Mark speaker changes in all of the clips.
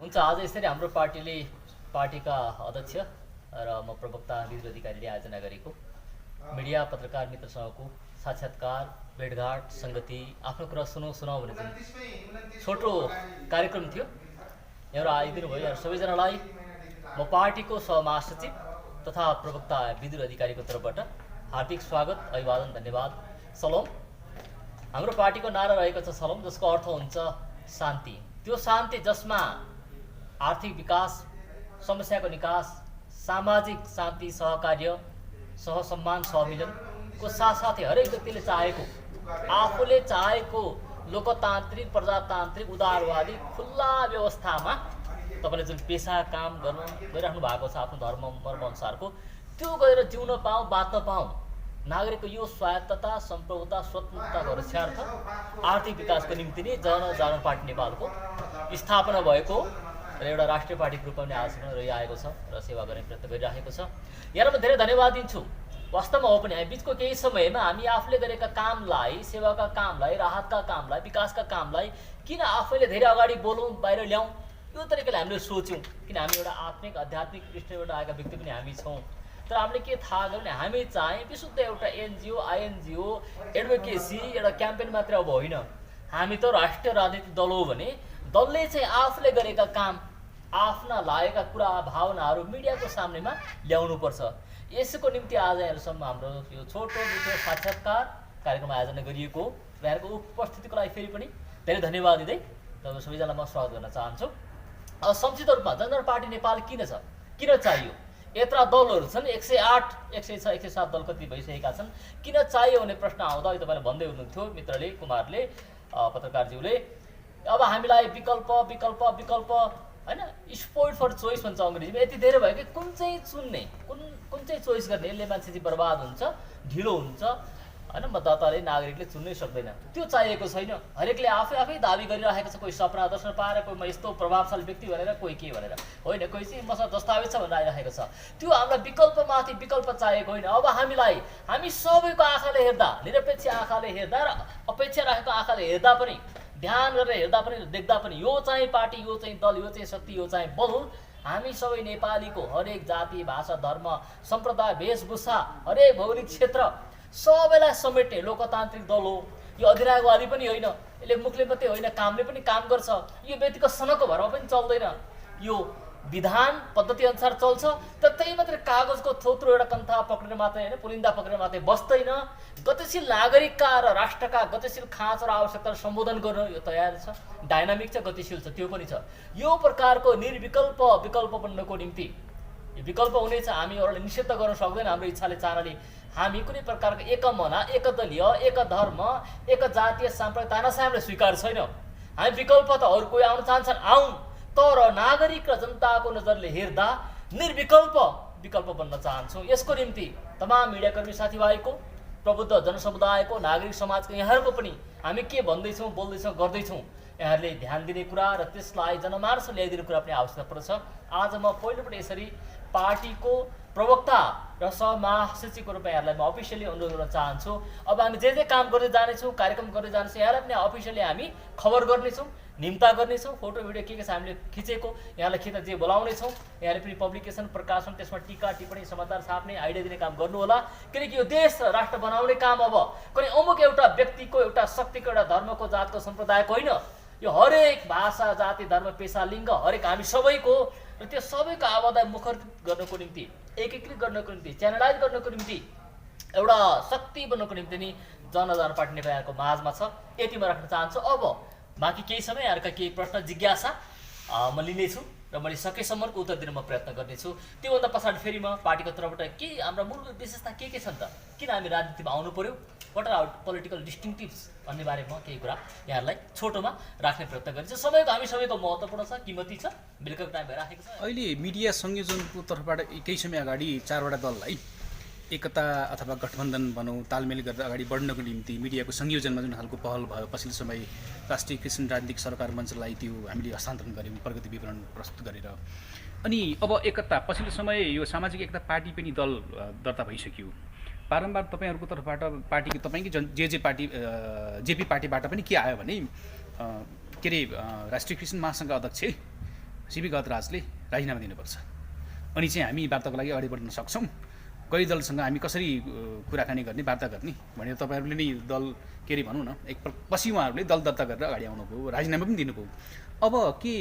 Speaker 1: हुन्छ आज यसरी हाम्रो पार्टीका अध्यक्ष र म प्रवक्ता विद्युत अधिकारीले आयोजना गरेको मिडिया पत्रकार मित्रसँगको साक्षात्कार भेटघाट सङ्गति आफ्नो कुरा सुनाऊ भन्ने जुन छोटो कार्यक्रम थियो यहाँ आइदिनु भयो। यहाँ सबैजनालाई म पार्टीको सहमहासचिव तथा प्रवक्ता विद्युत अधिकारीको तर्फबाट हार्दिक स्वागत, अभिवादन, धन्यवाद। सलोम। हाम्रो पार्टीको नारा रहेको छ सलोम, जसको अर्थ हुन्छ शान्ति। त्यो शान्ति जसमा आर्थिक विकास, समस्याको निकास, सामाजिक शान्ति, सहकार्य, सहसम्मान, सहमिलनको साथसाथै हरेक व्यक्तिले चाहेको, आफूले चाहेको लोकतान्त्रिक, प्रजातान्त्रिक, उदारवादी खुल्ला व्यवस्थामा तपाईँले जुन पेसा काम गरिराख्नु भएको छ आफ्नो धर्म मर्म अनुसारको, त्यो गरेर जिउन पाऊँ, बाँच्न पाऊँ। नागरिकको यो स्वायत्तता, सम्प्रभुता, स्वतन्त्रताको रक्षार्थ आर्थिक विकासको निम्ति नै जनजागरण पार्टी नेपालको स्थापना भएको र एउटा राष्ट्रिय पार्टीको रूपमा पनि आजसम्म रहिआएको छ र सेवा गर्ने प्रयत्न गरिरहेको छ। यहाँ म धेरै धन्यवाद दिन्छु। वास्तवमा हो पनि हामी बिचको केही समयमा हामी आफूले गरेका कामलाई, सेवाका कामलाई, राहतका कामलाई, विकासका कामलाई किन आफैले धेरै अगाडि बोलौँ, बाहिर ल्याउँ, यो तरिकाले हामीले सोच्यौँ। किन हामी एउटा आत्मिक आध्यात्मिक पृष्ठबाट आएका व्यक्ति पनि हामी छौँ। तर हामीले के थाहा गऱ्यौँ भने हामी चाहिँ विशुद्ध एउटा एनजिओ, आइएनजिओ, एडभोकेसी, एउटा क्याम्पेन मात्रै अब होइन। हामी त राष्ट्रिय राजनीतिक दल हो भने दलले चाहिँ आफूले गरेका काम, आफ्ना लागेका कुरा, भावनाहरू मिडियाको सामनेमा ल्याउनुपर्छ। यसको निम्ति आज यहाँसम्म हाम्रो यो छोटो मिठो साक्षात्कार कार्यक्रम आयोजना गरिएको र यहाँको उपस्थितिको लागि फेरि पनि धेरै धन्यवाद दिँदै तपाईँ सबैजनालाई म स्वागत गर्न चाहन्छु। संक्षिप्त रूपमा जनजागरण पार्टी नेपाल किन छ, किन चाहियो? यत्रा दलहरू छन्, 108, 106, 107 दल कति भइसकेका छन्। किन चाहियो भन्ने प्रश्न आउँदा तपाईँले भन्दै हुनुहुन्थ्यो मित्रले, कुमारले, पत्रकारज्यूले, अब हामीलाई विकल्प विकल्प विकल्प होइन, स्पोइल्ड फर चोइस भन्छ अङ्ग्रेजीमा, यति धेरै भयो कि कुन चाहिँ चुन्ने, कुन चाहिँ चोइस गर्ने, यसले मान्छे चाहिँ बर्बाद हुन्छ, ढिलो हुन्छ होइन, मतदाताले, नागरिकले चुन्नै सक्दैन। त्यो चाहिएको छैन। हरेकले आफै दाबी गरिरहेको छ, कोही सपना दर्शन पाएर, कोही म यस्तो प्रभावशाली व्यक्ति भनेर, कोही के भनेर होइन, कोही चाहिँ मसँग दस्तावेज छ भनेर आइरहेको छ। त्यो हामीलाई विकल्पमाथि विकल्प चाहिएको होइन। अब हामी सबैको आँखाले हेर्दा, निरपेक्ष आँखाले हेर्दा र अपेक्षा राखेको आँखाले हेर्दा पनि, ध्यान गरेर हेर्दा पनि देख्दा पनि यो चाहिँ पार्टी, यो चाहिँ दल, यो चाहिँ शक्ति, यो चाहिँ बल, हामी सबै नेपालीको हरेक जाति, भाषा, धर्म, सम्प्रदाय, वेशभूषा, हरेक भौगोलिक क्षेत्र सबैलाई समेट्ने लोकतान्त्रिक दल हो। यो अधिरागवादी पनि होइन, यसले मुखले मात्रै होइन कामले पनि काम गर्छ। यो व्यक्तिको सनको भरमा पनि चल्दैन। यो विधान पद्धति अनुसार चल्छ। तर त्यही मात्रै कागजको थोत्रो एउटा कन्था पक्रेर मात्रै होइन, पुलिन्दा पक्रेर मात्रै बस्दैन। गतिशील नागरिकका र राष्ट्रका गतिशील खाँचो र आवश्यकतालाई सम्बोधन गर्न यो तयार छ। डाइनामिक छ, गतिशील छ, त्यो पनि छ। यो प्रकारको निर्विकल्प विकल्प बन्नको निम्ति यो विकल्प हुनेछ। हामी अरूलाई निषेध गर्न सक्दैन हाम्रो इच्छाले, चाहनाले। हामी कुनै प्रकारको एकमना, एकदलीय, एक धर्म, एक जातीय साम्प्रदायिक तानाशाही हामीले स्वीकार छैन। हामी विकल्प त अरू कोही आउन चाहन्छन्, आउन्, तर नागरिक र जनताको नजरले हेर्दा निर्विकल्प विकल्प बन्न चाहन्छौँ। यसको निम्ति तमाम मिडियाकर्मी साथीभाइको, प्रबुद्ध जनसमुदायको, नागरिक समाजको, यहाँहरूको पनि हामी के भन्दैछौँ, बोल्दैछौँ, गर्दैछौँ, यहाँहरूले ध्यान दिने कुरा र त्यसलाई जनमानस ल्याइदिने कुरा पनि आवश्यकता पर्छ। आज म पहिलोपटि यसरी पार्टीको प्रवक्ता र सहमहासचिवको रूपमा यहाँलाई म अफिसियली अनुरोध गर्न चाहन्छु। अब हामी जे काम गर्दै जानेछौँ, कार्यक्रम गर्दै जानेछौँ, यहाँलाई पनि अफिसियली हामी खबर गर्नेछौँ, निम्ता गर्नेछौँ। फोटो भिडियो के छ हामीले खिचेको यहाँलाई खिच्न जे बोलाउनेछौँ। यहाँले पनि पब्लिकेसन, प्रकाशन, त्यसमा टिका टिप्पणी, समाचार छाप्ने, आइडिया दिने काम गर्नु होला। किनकि यो देश र राष्ट्र बनाउने काम अब कुनै अमुक एउटा व्यक्तिको, एउटा शक्तिको, एउटा धर्मको, जातको, सम्प्रदायको होइन। यो हरेक भाषा, जाति, धर्म, पेसा, लिङ्ग हरेक हामी सबैको, र त्यो सबैको आवाजलाई मुखरित गर्नको निम्ति, एकीकृत गर्नको निम्ति, च्यानलाइज गर्नको निम्ति, एउटा शक्ति बन्नको निम्ति नि जनजागरण पार्टी नेपालको माझमा छ। यति म राख्न चाहन्छु। अब बाँकी केही समय यहाँका केही प्रश्न जिज्ञासा म लिनेछु र मैले सकेसम्मको उत्तर दिन म प्रयत्न गर्नेछु। त्योभन्दा पछाडि फेरि म पार्टीको तर्फबाट के हाम्रा मूल विशेषता के छन् त, किन हामी राजनीतिमा आउनु पर्यो, वाट आर आवर पोलिटिकल डिस्टिङटिभ्स भन्ने बारेमा केही कुरा यहाँहरूलाई छोटोमा राख्ने प्रयत्न गरिन्छ। समयको हामी सबैको महत्त्वपूर्ण छ, कीमती छ, बेलुकाको टाइम भइराखेको छ।
Speaker 2: अहिले मिडिया संयोजनको तर्फबाट केही समय अगाडि 4वटा दललाई एकता अथवा गठबन्धन भनौँ, तालमेल गरेर अगाडि बढ्नको निम्ति मिडियाको संयोजनमा जुन खालको पहल भयो, पछिल्लो समय राष्ट्रिय कृषि राजनीतिक सरकार मञ्चलाई त्यो हामीले हस्तान्तरण गऱ्यौँ प्रगति विवरण प्रस्तुत गरेर। अनि अब एकता, पछिल्लो समय यो सामाजिक एकता पार्टी पनि दल दर्ता भइसक्यो। बारम्बार तपाईँहरूको तर्फबाट पार्टीको तपाईँकै जे पार्टी जेपी पार्टीबाट पनि के आयो भने के अरे राष्ट्रिय कृषि महासङ्घका अध्यक्ष सिपी गतराजले राजीनामा दिनुपर्छ, अनि चाहिँ हामी वार्ताको लागि अगाडि बढ्न सक्छौँ, कहिले दलसँग हामी कसरी कुराकानी गर्ने वार्ता गर्ने भनेर तपाईँहरूले नै दल के अरे भनौँ न पछि उहाँहरूले दल दर्ता गरेर अगाडि आउनुभयो, राजीनामा पनि दिनुभयो। अब के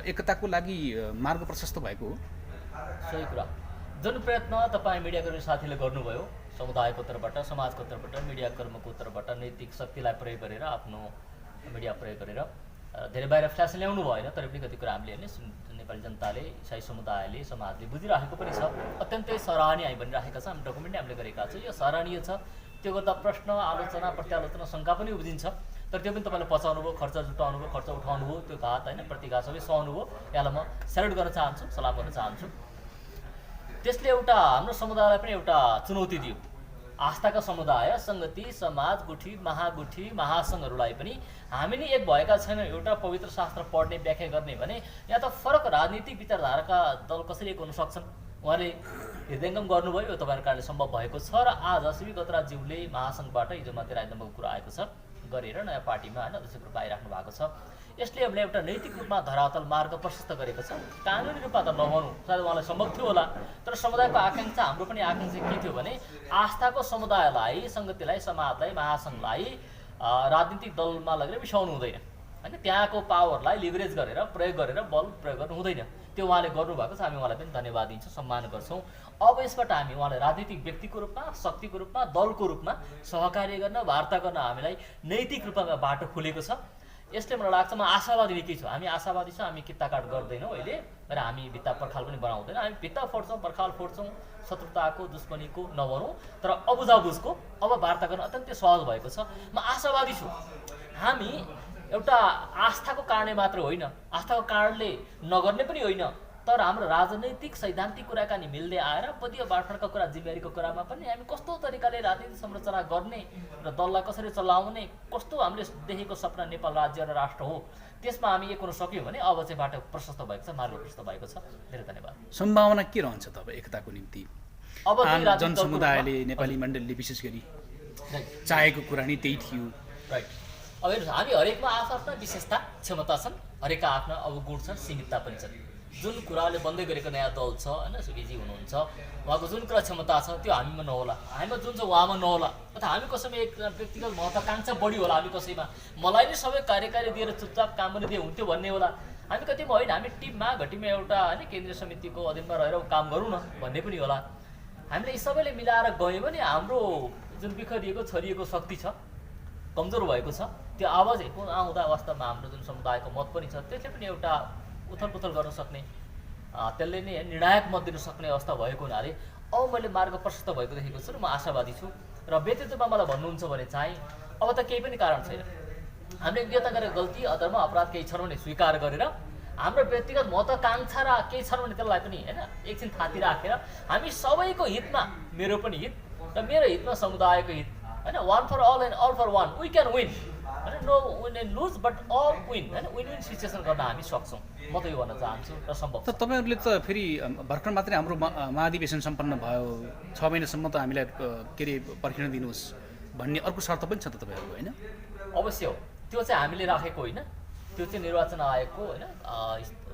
Speaker 2: एकताको लागि मार्ग प्रशस्त भएको हो?
Speaker 1: सही कुरा। जुन प्रयत्न तपाईँ मिडियाकर्मी साथीले गर्नुभयो, समुदायको तर्फबाट, समाजको तर्फबाट, मिडियाकर्मीको तर्फबाट नैतिक शक्तिलाई प्रयोग गरेर, आफ्नो मिडिया प्रयोग गरेर धेरै बाहिर फ्ल्यास ल्याउनु भएन, तर पनि कति कुरा हामीले हेर्ने नेपाली जनताले, इसाई समुदायले, समाजले बुझिराखेको पनि छ। अत्यन्तै सराहनीय हामी भनिराखेका छौँ, हामी डकुमेन्ट हामीले गरेका छौँ, यो सराहनीय छ। त्यो गर्दा प्रश्न, आलोचना, प्रत्यालोचना, शङ्का पनि उब्जिन्छ, तर त्यो पनि तपाईँले पचाउनु भयो, खर्च जुटाउनु भयो, खर्च उठाउनु भयो, त्यो घात होइन प्रतिघात सबै सहनु भयो। यसलाई म स्याल्युट गर्न चाहन्छु, सलाम गर्न चाहन्छु। त्यसले एउटा हाम्रो समुदायलाई पनि एउटा चुनौती दियो। आस्थाका समुदाय, सङ्गति, समाज, गुठी, महागुठी, महासङ्घहरूलाई पनि हामी नै एक भएका छैनौँ एउटा पवित्र शास्त्र पढ्ने, व्याख्या गर्ने भने यहाँ त फरक राजनीतिक विचारधाराका दल कसरी एक हुन सक्छन्? उहाँले हृदयङ्गम गर्नुभयो, यो तपाईँहरूको कारणले सम्भव भएको छ। र आज सिपी गतराजज्यूले महासङ्घबाट हिजो मात्रै राजीनामाको कुरा आएको छ गरेर नयाँ पार्टीमा होइन अध्यक्ष रूपमा आइराख्नु भएको छ। यसले हामीलाई एउटा नैतिक रूपमा धरातल मार्ग प्रशस्त गरेको छ। कानुनी रूपमा त नभनौँ, सायद उहाँलाई सम्भव थियो होला, तर समुदायको आकाङ्क्षा, हाम्रो पनि आकाङ्क्षा के थियो भने आस्थाको समुदायलाई, सङ्गतिलाई, समाजलाई, महासङ्घलाई राजनीतिक दलमा लगेर मिसाउनु हुँदैन होइन। त्यहाँको पावरलाई लिभरेज गरेर, प्रयोग गरेर बल प्रयोग गर्नु हुँदैन। त्यो उहाँले गर्नुभएको छ, हामी उहाँलाई पनि धन्यवाद दिन्छौँ, सम्मान गर्छौँ। अब यसबाट हामी उहाँलाई राजनीतिक व्यक्तिको रूपमा, शक्तिको रूपमा, दलको रूपमा सहकार्य गर्न, वार्ता गर्न हामीलाई नैतिक रूपमा बाटो खुलेको छ। यसले मलाई लाग्छ, म आशावादी निकै छु। हामी आशावादी छौँ, हामी कित्ताकाट गर्दैनौँ अहिले, र हामी भित्ता पर्खाल पनि बनाउँदैनौँ। हामी भित्ता फोड्छौँ, पर्खाल फोड्छौँ, शत्रुताको, दुश्मनीको नभनौँ, तर अबुझाबुझको अब वार्ता गर्न अत्यन्तै सहज भएको छ। म आशावादी छु। हामी एउटा आस्थाको कारणले मात्र होइन, आस्थाको कारणले नगर्ने पनि होइन, तर हाम्रो राजनैतिक सैद्धान्तिक कुराकानी मिल्दै आएर बलियो बाँडफाँडका कुरा, जिम्मेवारीको कुरामा पनि हामी कस्तो तरिकाले राजनीतिक संरचना गर्ने र दललाई कसरी चलाउने, कस्तो हामीले देखेको सपना नेपाल राज्य र राष्ट्र हो, त्यसमा हामी एक हुन सक्यौँ भने अब चाहिँ बाटो प्रशस्त भएको छ, मार्ग प्रशस्त भएको छ। धेरै धन्यवाद।
Speaker 2: सम्भावना के रहन्छ त अब एकताको निम्ति?
Speaker 1: अब
Speaker 2: जनसमुदायले, नेपाली मण्डलले विशेष गरी चाहेको कुरा नै त्यही थियो।
Speaker 1: राइट। अब हेर्नुहोस्, हामी हरेकमा आफ्ना विशेषता, क्षमता छन्, हरेकका आफ्ना अवगुण छन्, सीमितता पनि छन्। जुन कुराले बन्दै गरेको नयाँ दल छ होइन, सुकेजी हुनुहुन्छ, उहाँको जुन कुरा क्षमता छ त्यो हामीमा नहोला, हामीमा जुन छ उहाँमा नहोला, अथवा हामी कसैमा एक व्यक्तिगत महत्त्वाकाङ्क्षा बढी होला, हामी कसैमा मलाई नै सबै कार्यकारी दिएर चुपचाप काम पनि दिए हुन्थ्यो भन्ने होला, हामी कतिमा होइन, हामी टिममा घटीमा एउटा होइन केन्द्रीय समितिको अधीनमा रहेर काम गरौँ न भन्ने पनि होला। हामीले यी सबैले मिलाएर गयौँ भने हाम्रो जुन बिखरिएको, छरिएको शक्ति छ, कमजोर भएको छ, त्यो आवाजहरू आउँदा वास्तवमा हाम्रो जुन समुदायको मत पनि छ, त्यसले पनि एउटा उथलपुथल गर्न सक्ने, त्यसले नै निर्णायक मत दिन सक्ने अवस्था भएको हुनाले अब मैले मार्ग प्रशस्त भएको देखेको छु र म आशावादी छु। र व्यक्तित्वमा मलाई भन्नुहुन्छ भने चाहिँ अब त केही पनि कारण छैन। हामीले व्यक्त गरेको गल्ती, अधर्म, अपराध केही छन् भने स्वीकार गरेर हाम्रो व्यक्तिगत महत्त्वाकाङ्क्षा र केही छन् भने त्यसलाई पनि होइन एकछिन थाती राखेर हामी सबैको हितमा, मेरो पनि हित र मेरो हितमा समुदायको हित होइन, one for all and all for one, we can win होइन, no win and lose but all win होइन, विन विन सिचुएसन गर्न हामी सक्छौँ। म त यो भन्न चाहन्छु र सम्भव।
Speaker 2: त तपाईँहरूले त फेरि भर्खर मात्रै हाम्रो महाधिवेशन सम्पन्न भयो, 6 महिनासम्म त हामीलाई के अरे पर्खिन दिनुहोस् भन्ने अर्को शर्त पनि छ त तपाईँहरूको होइन?
Speaker 1: अवश्य हो, त्यो चाहिँ हामीले राखेको होइन, त्यो चाहिँ निर्वाचन आयोगको होइन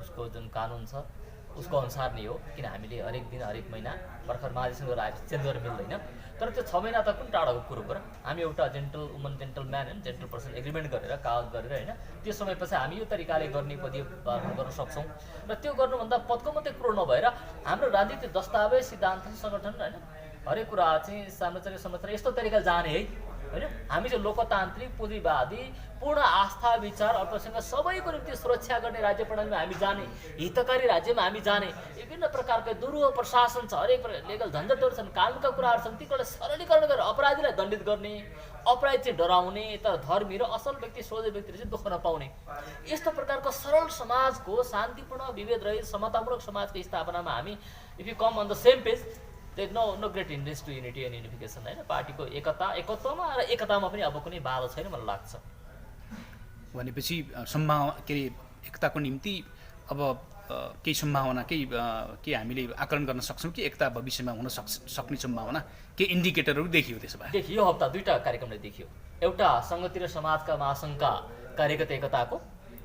Speaker 1: उसको जुन कानुन छ उसको अनुसार नै हो। किन हामीले हरेक दिन, हरेक महिना भर्खर महाधिवेशन गरेर आएपछि चेन्ज गर्न मिल्दैन, तर त्यो 6 महिना तक पनि टाढाको कुरो गर। हामी एउटा जेन्टल वुमन, जेन्टल म्यान होइन, जेन्टल पर्सन एग्रिमेन्ट गरेर, कागज गरेर होइन, त्यो समयपछि हामी यो तरिकाले गर्ने गर्न सक्छौँ। र त्यो गर्नुभन्दा पदको मात्रै कुरो नभएर हाम्रो राजनीतिक दस्तावेज, सिद्धान्त, सङ्गठन होइन, हरेक कुरा चाहिँ सार्वजनिक संरचना यस्तो तरिकाले जाने है होइन। हामी चाहिँ लोकतान्त्रिक, पुँजीवादी, पूर्ण आस्था, विचार, अल्पसङ्ख्यक सबैको निम्ति सुरक्षा गर्ने राज्य प्रणालीमा हामी जाने, हितकारी राज्यमा हामी जाने, विभिन्न प्रकारको दुरूह प्रशासन छ, हरेक लिगल झन्झटहरू छन्, कानुनका कुराहरू छन्, ती कुरालाई सरलीकरण गरेर अपराधीलाई दण्डित गर्ने, अपराधी चाहिँ डराउने, तर धर्मी र असल व्यक्ति, सोझो व्यक्तिले चाहिँ दुःख नपाउने, यस्तो प्रकारको सरल समाजको, शान्तिपूर्ण, विभेद रहित, समतामूलक समाजको स्थापनामा हामी if you come on the same page, there no great interest to unity and unification होइन। पार्टीको एकत्वमा र एकतामा पनि अब कुनै बाधा छैन मलाई लाग्छ।
Speaker 2: भनेपछि के अरे एकताको निम्ति अब केही सम्भावना, केही हामीले आकलन गर्न सक्छौँ कि एकता भविष्यमा हुन सक्ने सम्भावना, केही इन्डिकेटरहरू देखियो? त्यसो भए
Speaker 1: देखियो, यो हप्ता 2टा कार्यक्रमले देखियो। एउटा सङ्गति र समाजका महासङ्घका कार्यगत एकताको,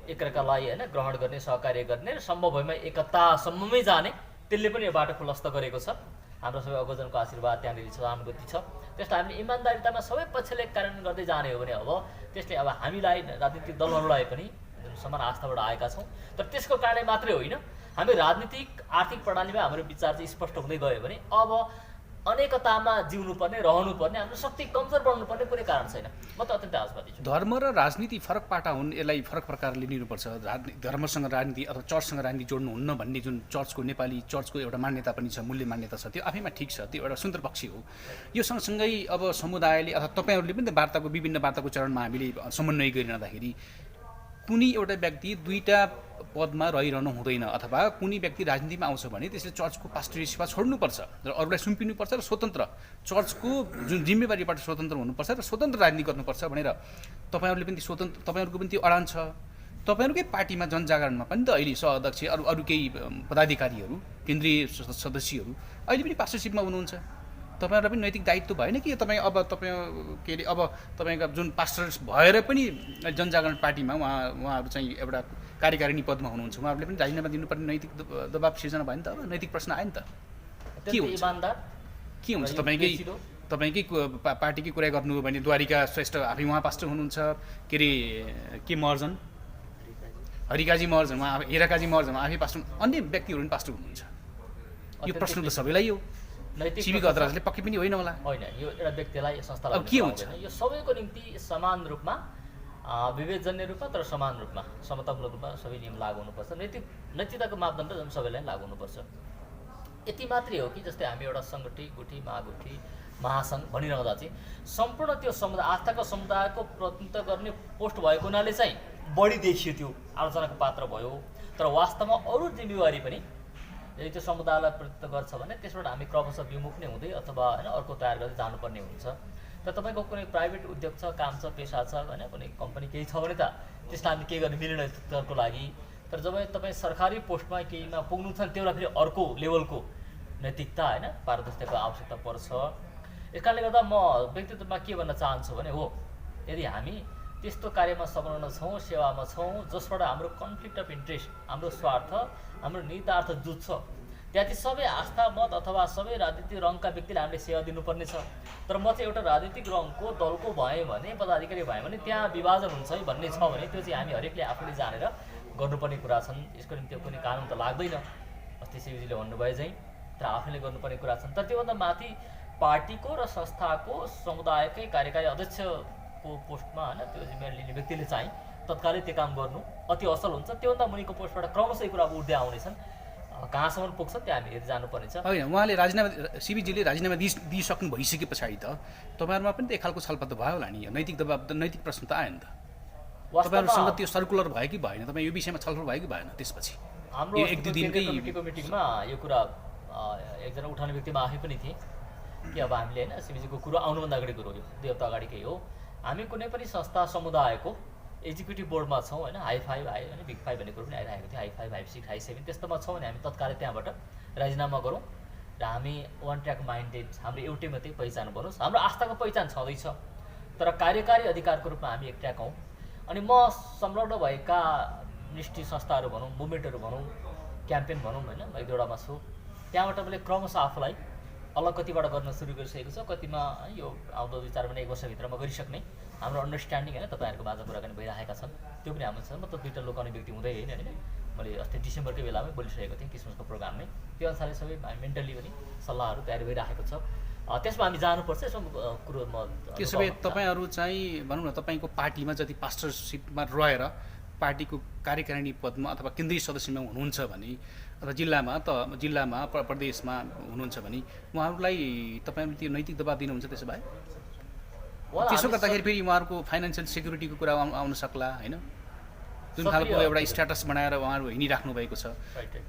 Speaker 1: एकअर्कालाई होइन ग्रहण गर्ने, सहकार्य गर्ने र सम्भव भएमा एकतासम्ममै जाने, त्यसले पनि यो बाटो खुलस्त गरेको छ। हाम्रो सबै अगोजनको आशीर्वाद त्यहाँनिर छ, सहानुभूति छ। त्यसलाई हामीले इमान्दारितामा सबै पक्षले कार्यान्वयन गर्दै जाने हो भने अब त्यसले अब हामीलाई राजनीतिक दलहरूलाई पनि जुन समान आस्थाबाट आएका छौँ, तर त्यसको कारणले मात्रै होइन, हामी राजनीतिक आर्थिक प्रणालीमा हाम्रो विचार चाहिँ स्पष्ट हुँदै गयो भने अब अनेकतामा जिउनुपर्ने, रहनुपर्ने, हाम्रो शक्ति कमजोर बढ्नुपर्ने कुनै कारण छैन। म त अत्यन्तै आशावादी छु।
Speaker 2: धर्म र राजनीति फरक पाटा हुन्, यसलाई फरक प्रकारले लिनुपर्छ। धर्मसँग राजनीति अथवा चर्चसँग राजनीति जोड्नुहुन्न भन्ने जुन चर्चको, नेपाली चर्चको एउटा मान्यता पनि छ, मूल्य मान्यता छ, त्यो आफैमा ठिक छ, त्यो एउटा सुन्दर पक्ष हो। यो सँगसँगै अब समुदायले अथवा तपाईँहरूले पनि त विभिन्न वार्ताको चरणमा हामीले समन्वय गरिरहँदाखेरि कुनै एउटा व्यक्ति दुईटा पदमा रहिरहनु हुँदैन, अथवा कुनै व्यक्ति राजनीतिमा आउँछ भने त्यसले चर्चको पास्टरी सेवा छोड्नुपर्छ र अरूलाई सुम्पिनुपर्छ र स्वतन्त्र चर्चको जुन जिम्मेवारीबाट स्वतन्त्र हुनुपर्छ र स्वतन्त्र राजनीति गर्नुपर्छ भनेर तपाईँहरूले पनि स्वतन्त्र, तपाईँहरूको पनि त्यो अडान छ। तपाईँहरूकै पार्टीमा जनजागरणमा पनि त अहिले सहअध्यक्ष अरू केही पदाधिकारीहरू, केन्द्रीय सदस्यहरू अहिले पनि पास्टरसिपमा हुनुहुन्छ। तपाईँहरूलाई पनि नैतिक दायित्व भएन कि तपाईँ के अरे अब तपाईँका जुन पास्टर भएर पनि जनजागरण पार्टीमा उहाँहरू चाहिँ एउटा कार्यकारिणी पदमा हुनुहुन्छ, उहाँहरूले पनि राजीनामा दिनुपर्ने नैतिक दबाब सिर्जना भयो नि त। अब नैतिक प्रश्न आयो नि त, के हुन्छ तपाईँकै पार्टीकै कुरा गर्नुभयो भने द्वारिका श्रेष्ठ आफै उहाँ पास्टर हुनुहुन्छ, के अरे के महर्जन, हरिकाजी महर्जन, उहाँ हेराकाजी महर्जन आफै पास्टर, अन्य व्यक्तिहरू पनि पास्टर हुनुहुन्छ। यो प्रश्न त सबैलाई हो, शिविक अदराजले पक्कै पनि होइन होला।
Speaker 1: होइन, यो एउटा व्यक्तिलाई संस्थालाई
Speaker 2: के हुन्छ,
Speaker 1: यो सबैको निम्ति समान रूपमा, विवेचजन्य रूपमा, तर समान रूपमा, समतामूलक रूपमा सबै नियम लागू हुनुपर्छ। नैतिकताको मापदण्ड झन् सबैलाई लागू हुनुपर्छ। यति मात्रै हो कि जस्तै हामी एउटा सङ्गठी, गुठी, महागुठी, महासङ्घ भनिरहँदा चाहिँ सम्पूर्ण त्यो समुदाय, आस्थाको समुदायको प्रतिनिधित्व गर्ने पोस्ट भएको हुनाले चाहिँ बढी देखियो, त्यो आलोचनाको पात्र भयो। तर वास्तवमा अरू जिम्मेवारी पनि यदि त्यो समुदायलाई प्रतिनिधित्व गर्छ भने त्यसबाट हामी क्रमशः विमुख नै हुँदै अथवा होइन अर्को तयार गर्दै जानुपर्ने हुन्छ। तर तपाईँको कुनै प्राइभेट उद्योग छ, काम छ, पेसा छ, होइन कुनै कम्पनी केही छ भने त त्यसलाई हामी के गर्ने मिल्ने नैतिकताको लागि। तर जब तपाईँ सरकारी पोस्टमा केहीमा पुग्नु छ भने त्यसलाई फेरि अर्को लेभलको नैतिकता, होइन पारदर्शिताको आवश्यकता पर्छ। यस कारणले गर्दा म व्यक्तित्वमा के भन्न चाहन्छु भने हो, यदि हामी त्यस्तो कार्यमा संलग्न छौँ, सेवामा छौँ जसबाट हाम्रो कन्फ्लिक्ट अफ इन्ट्रेस्ट, हाम्रो स्वार्थ, हाम्रो निहितार्थ जुझ्छ, त्यहाँ चाहिँ सबै आस्था मत अथवा सबै राजनीतिक रङका व्यक्तिले हामीले सेवा दिनुपर्ने छ। तर म चाहिँ एउटा राजनीतिक रङको दलको भएँ भने, पदाधिकारी भएँ भने त्यहाँ विभाजन हुन्छ है भन्ने छ भने त्यो चाहिँ हामी हरेकले आफूले जानेर गर्नुपर्ने कुरा छन्। यसको निम्ति कुनै कानुन त लाग्दैन, अस्ति शिवजीले भन्नुभयो चाहिँ, तर आफूले गर्नुपर्ने कुरा छन्। तर त्योभन्दा माथि पार्टीको र संस्थाको समुदायकै कार्यकारी अध्यक्षको पोस्टमा होइन त्यो जिम्मेवारी लिने व्यक्तिले चाहिँ तत्कालै त्यो काम गर्नु अति असल हुन्छ। त्योभन्दा मुनिको पोस्टबाट क्रमशः कुरा उठ्दै आउनेछन्, कहाँसम्म पुग्छ त्यहाँ हामी हेर्दै जानुपर्नेछ।
Speaker 2: होइन, उहाँले राजीनामा, शिवजीले राजीनामा दिइसक्नु भइसके पछाडि त तपाईँहरूमा पनि त एक खालको छलफल त भयो होला नि, नैतिक दबाब, नैतिक प्रश्न त आयो नि त। तपाईँहरूसँग त्यो सर्कुलर भयो कि भएन, तपाईँ यो विषयमा छलफल भयो कि भएन? त्यसपछि
Speaker 1: हाम्रो एक दुई दिनकै कमिटीको मिटिङमा यो कुरा एकजना उठाउने व्यक्तिमा आफै पनि थिएँ कि अब हामीले होइन शिवजीको कुरो आउनुभन्दा अगाडि कुरो, यो 2 हप्ता अगाडिकै हो, हामी कुनै पनि संस्था समुदायको एक्जिक्युटिभ बोर्डमा छौँ होइन, हाई 5 होइन, बिग 5 भन्ने कुरो पनि आइरहेको थियो, हाई 5, हाई 6, हाई 7 त्यस्तोमा छौँ भने हामी तत्कालै त्यहाँबाट राजीनामा गरौँ र हामी वान ट्र्याक माइन्डेड, हाम्रो एउटै मात्रै पहिचान बनोस्। हाम्रो आस्थाको पहिचान छँदैछ, तर कार्यकारी अधिकारको रूपमा हामी एक ट्र्याक हौँ। अनि म संलग्न भएका निष्ठि संस्थाहरू भनौँ, मुभमेन्टहरू भनौँ, क्याम्पेन भनौँ होइन, म 1-2वटामा छु, त्यहाँबाट मैले क्रमशः आफूलाई अलग कतिबाट गर्न सुरु गरिसकेको छ, कतिमा यो आउँदो 2-4 महिना 1 वर्षभित्रमा गरिसक्ने हाम्रो अन्डरस्ट्यान्डिङ होइन, तपाईँहरूको माझ कुराकानी भइरहेका छन्, त्यो पनि हाम्रो छ। म त 2टा लोकाउने व्यक्ति हुँदै होइन, मैले अस्ति डिसेम्बरकै बेलामै बोलिसकेको थिएँ क्रिसमसको प्रोग्राममै, त्यो अनुसारले सबै मेन्टली पनि सल्लाहहरू तयारी भइरहेको छ। त्यसमा हामी जानुपर्छ, यसमा कुरो म
Speaker 2: त्यसो भए तपाईँहरू चाहिँ भनौँ न, तपाईँको पार्टीमा जति पास्टरसिपमा रहेर पार्टीको कार्यकारिणी पदमा अथवा केन्द्रीय सदस्यमा हुनुहुन्छ भने अथवा जिल्लामा प्रदेशमा हुनुहुन्छ भने उहाँहरूलाई तपाईँहरूले त्यो नैतिक दबाब दिनुहुन्छ? त्यसो भए त्यसो गर्दाखेरि फेरि उहाँहरूको फाइनेन्सियल सेक्युरिटीको कुरा आउन सक्ला होइन, जुन खालको एउटा स्ट्याटस बनाएर उहाँहरू हिँडिराख्नु भएको छ।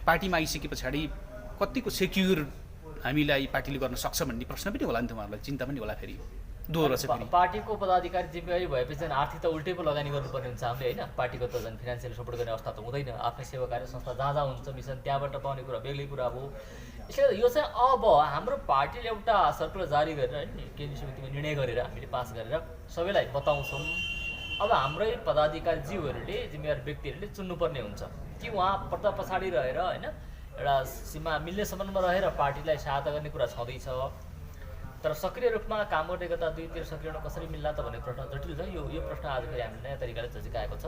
Speaker 2: पार्टीमा आइसके पछाडि कतिको सेक्युर हामीलाई पार्टीले गर्न सक्छ भन्ने प्रश्न पनि होला नि त, उहाँहरूलाई चिन्ता पनि होला। फेरि दोहोरो छ, फेरि
Speaker 1: पार्टीको पदाधिकारी जिम्मेवारी भएपछि झन् आर्थिक त उल्टै पो लगानी गर्नुपर्ने हुन्छ हामीले होइन, पार्टीको त झन् फिनान्सियल सपोर्ट गर्ने अवस्था त हुँदैन। आफ्नै सेवा कार्य संस्था जहाँ हुन्छ मिसन त्यहाँबाट पाउने कुरा बेग्लै कुरा हो। यसले यो चाहिँ अब हाम्रो पार्टीले एउटा सर्कुलर जारी गरेर होइन, केन्द्रीय समितिमा निर्णय गरेर हामीले पास गरेर सबैलाई बताउँछौँ, अब हाम्रै पदाधिकारीज्यूहरूले जिम्मेवार व्यक्तिहरूले चुन्नुपर्ने हुन्छ कि उहाँ पर्दा पछाडि रहेर होइन एउटा सीमा मिल्ने सम्बन्धमा रहेर पार्टीलाई सहायता गर्ने कुरा छँदैछ, तर सक्रिय रूपमा काम गर्ने गर्दा दुईतिर सक्रिय हुन कसरी मिल्ला त भन्ने प्रश्न जटिल छ। यो प्रश्न आज फेरि हामीले नयाँ तरिकाले झिकाएको छ।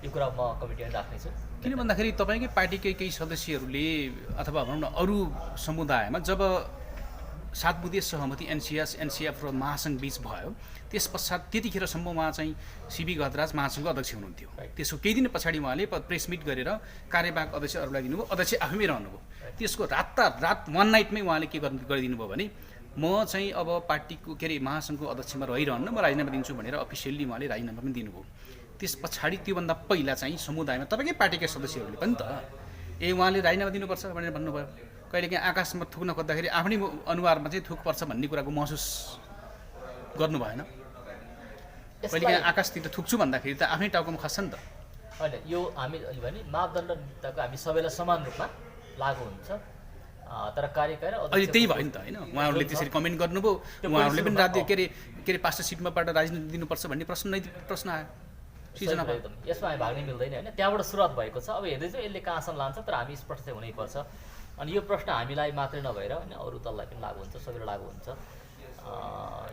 Speaker 1: यो कुरा म कमिटीमा राख्नेछु।
Speaker 2: किन भन्दाखेरि तपाईँकै पार्टीकै केही सदस्यहरूले अथवा भनौँ न अरू समुदायमा जब 7 बुँदे सहमति एनसिएफ र महासङ्घ बीच भयो, त्यस पश्चात त्यतिखेरसम्म उहाँ चाहिँ सिबी गजराज महासङ्घको अध्यक्ष हुनुहुन्थ्यो। त्यसको केही दिन पछाडि उहाँले प्रेस मिट गरेर कार्यवाहक अध्यक्ष अरूलाई दिनुभयो, अध्यक्ष आफैमै रहनुभयो। त्यसको रात वान नाइटमै उहाँले के गरिदिनु भयो भने म चाहिँ अब पार्टीको महासङ्घको अध्यक्षमा रहिरहन्न, म राजीनामा दिन्छु भनेर अफिसियल्ली उहाँले राजीनामा पनि दिनुभयो। त्यस पछाडि त्योभन्दा पहिला चाहिँ समुदायमा तपाईँकै पार्टीका सदस्यहरूले पनि त उहाँले राजीनामा दिनुपर्छ भनेर भन्नुभयो। कहिलेकाहीँ आकाशमा थुक्न खोज्दाखेरि आफ्नै अनुहारमा चाहिँ थुक पर्छ भन्ने कुराको महसुस गर्नु भएन? कहिलेकाहीँ आकाशतिर थुक्छु भन्दाखेरि त आफ्नै टाउकोमा खस्छ नि त।
Speaker 1: होइन, यो हामी भने मापदण्डको हामी सबैलाई समान रूपमा लागू हुन्छ, तर कार्यकारी
Speaker 2: अहिले त्यही भयो नि त होइन। उहाँहरूले त्यसरी कमेन्ट गर्नुभयो, उहाँहरूले पनि के अरे पार्टनरसिपमाबाट राजनीति दिनुपर्छ भन्ने नैतिक प्रश्न आयो।
Speaker 1: एकदम यसमा हामी भाग्नै मिल्दैन होइन। त्यहाँबाट सुरुवात भएको छ। अब हेर्दैछौँ यसले कहाँसम्म लान्छ, तर हामी स्पष्ट चाहिँ हुनैपर्छ। अनि यो प्रश्न हामीलाई मात्रै नभएर होइन अरू दललाई पनि लागु हुन्छ, सबैलाई लागु हुन्छ।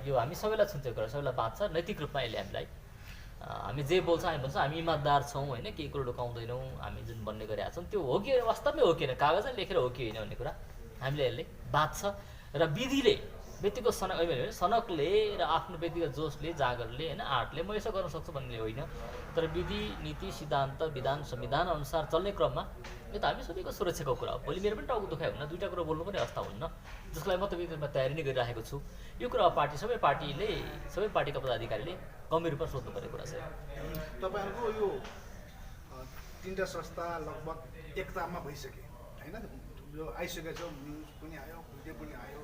Speaker 1: यो हामी सबैलाई छुन्छ कुरा, सबैलाई बाँच्छ। नैतिक रूपमा यसले हामीलाई हामी जे बोल्छ हामी भन्छौँ हामी इमान्दार छौँ होइन, केही कुरो लुकाउँदैनौँ, हामी जुन भन्ने गरिरहेको छौँ त्यो हो कि वास्तवमै हो कि होइन, कागजमा लेखेर हो कि होइन भन्ने कुरा हामीले यसले बाँच्छ। र विधिले व्यक्तिगत सनकले र आफ्नो व्यक्तिगत जोसले जागरले होइन आर्टले म यसो गर्न सक्छु भन्ने होइन, तर विधि नीति सिद्धान्त विधान संविधान अनुसार चल्ने क्रममा यो त हामी सबैको सुरक्षाको कुरा हो। भोलि मेरो पनि टाउको दुखाइ हुन्न, दुईवटा कुरा बोल्नु पनि अवस्था हुन्न, जसलाई म त व्यक्तिगतमा तयारी नै गरिरहेको छु। यो कुरा सबै पार्टीका पदाधिकारीले गम्भीर रूपमा सोध्नुपर्ने कुरा छ।
Speaker 3: तपाईँहरूको यो 3टा संस्था लगभग एकतामा भइसके होइन, यो आइसकेको छ, न्युज पनि आयो, भिडियो पनि आयो।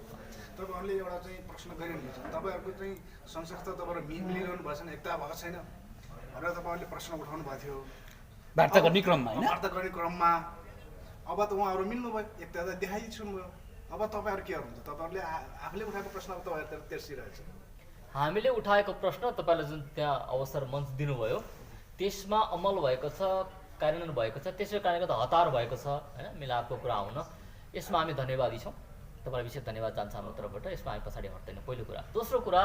Speaker 3: तपाईँहरूले एउटा चाहिँ प्रश्न गरिरहनुहुन्छ, तपाईँहरूको चाहिँ संस्था तपाईँहरू मिलिरहनु भएको छैन, एकता भएको छैन भनेर तपाईँहरूले प्रश्न उठाउनु भएको थियो
Speaker 2: वार्ता गर्ने क्रममा। अब त उहाँहरू मिल्नुभयो, एकता त देखाइसक्नुभयो। अब तपाईँहरू के गर्नुहुन्छ? तपाईँहरूले आफूले उठाएको प्रश्न अब तपाईँहरू तेर्सिरहेछ।
Speaker 1: हामीले उठाएको प्रश्न तपाईँलाई जुन त्यहाँ अवसर मञ्च दिनुभयो त्यसमा अमल भएको छ, कार्यान्वयन भएको छ, त्यसै कारणले गर्दा हतार भएको छ होइन मिलापको कुरा आउन। यसमा हामी धन्यवादी छौँ, तपाईँलाई विशेष धन्यवाद जान्छ हाम्रो तर्फबाट। यसमा हामी पछाडि हट्दैन, पहिलो कुरा। दोस्रो कुरा,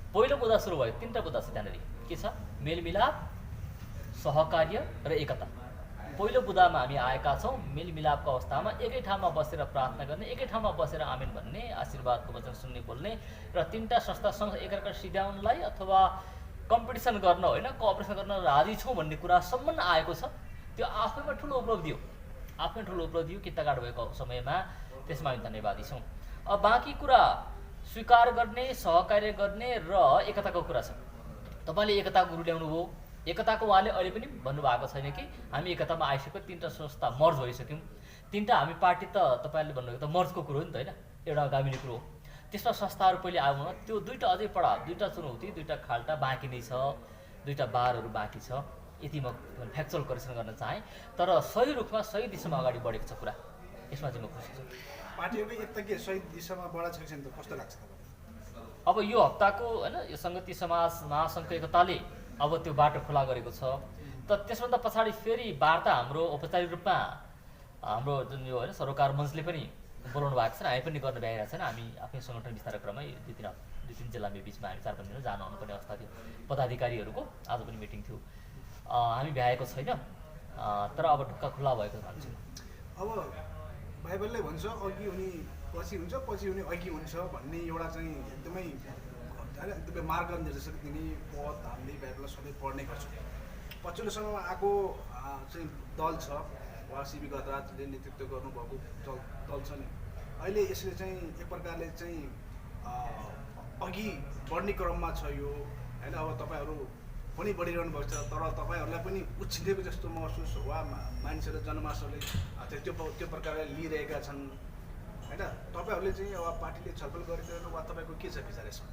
Speaker 1: पहिलो बुँदा सुरु भयो, 3टा बुँदा छ त्यहाँनिर के छ? मेलमिलाप, सहकार्य र एकता। पहिलो बुँदामा हामी आएका छौँ मेलमिलापको अवस्थामा एकै ठाउँमा बसेर प्रार्थना गर्ने, एकै ठाउँमा बसेर आमेन भन्ने, आशीर्वादको वचन सुन्ने बोल्ने, र 3टा संस्थासँग एकअर्का सिध्याउनलाई अथवा कम्पिटिसन गर्न होइन कोअपरेसन गर्न राजी छौँ भन्ने कुरासम्म आएको छ। त्यो आफैमा ठुलो उपलब्धि हो कि तगाड भएको समयमा, त्यसमा हामी धन्यवादी छौँ। अब बाँकी कुरा स्वीकार गर्ने, सहकार्य गर्ने र एकताको कुरा छ। तपाईँले एकता गुरु ल्याउनु भयो, एकताको उहाँले अहिले पनि भन्नुभएको छैन कि हामी एकतामा आइसक्यो, 3टा संस्था मर्ज भइसक्यौँ। 3टा हामी पार्टी त तपाईँले भन्नुभएको त मर्जको कुरो हो नि त होइन, एउटा गामिने कुरो हो। त्यसमा संस्थाहरू पहिले आउन त्यो 2टा अझै पढा, 2टा चुनौती, 2टा खाल्टा बाँकी नै छ, 2टा बारहरू बाँकी छ। यति म फ्याक्चुअल करेक्सन गर्न चाहेँ, तर सही रूपमा सही दिशामा अगाडि बढेको छ कुरा, यसमा चाहिँ म खुसी छु।
Speaker 3: पार्टीहरू एकता के सही दिशामा बढाएको छैन त कस्तो लाग्छ तपाईँलाई?
Speaker 1: अब यो हप्ताको होइन यो सङ्गति समाज महासङ्घको एकताले अब त्यो बाटो खुला गरेको छ। त त्यसभन्दा पछाडि फेरि वार्ता हाम्रो औपचारिक रूपमा हाम्रो जुन यो होइन सरोकार मञ्चले पनि बोलाउनु भएको छ, हामी पनि गर्न भ्याइरहेको छैन। हामी आफ्नै सङ्गठन विस्तार क्रममै 2-3 जिल्लामा बिचमा हामी 4-5 दिन जानु आउनुपर्ने अवस्था थियो। पदाधिकारीहरूको आज पनि मिटिङ थियो, हामी भ्याएको छैन, तर अब ढुक्का खुल्ला भएको भन्छु।
Speaker 3: अब बाइबलले भन्छ अघि हुने पछि हुन्छ, पछि हुने अघि हुन्छ भन्ने एउटा चाहिँ एकदमै मार्गनिर्देशक दिने पद हामीले बाइबललाई सधैँ पढ्ने गर्छौँ। पछिल्लो समयमा आएको चाहिँ दल छ, वा सिबी गजराजले नेतृत्व गर्नुभएको दल छ नि, अहिले यसले चाहिँ एक प्रकारले चाहिँ अघि बढ्ने क्रममा छ यो होइन। अब तपाईँहरू पनि बढिरहनु भएको छ, तर तपाईँहरूलाई पनि उछिनेको जस्तो महसुस वा मानिसहरू जनमानसहरूले त्यो प्रकारले लिइरहेका छन् होइन। तपाईँहरूले चाहिँ अब पार्टीले छलफल गरिरहनु वा तपाईँको के छ विचार यसमा?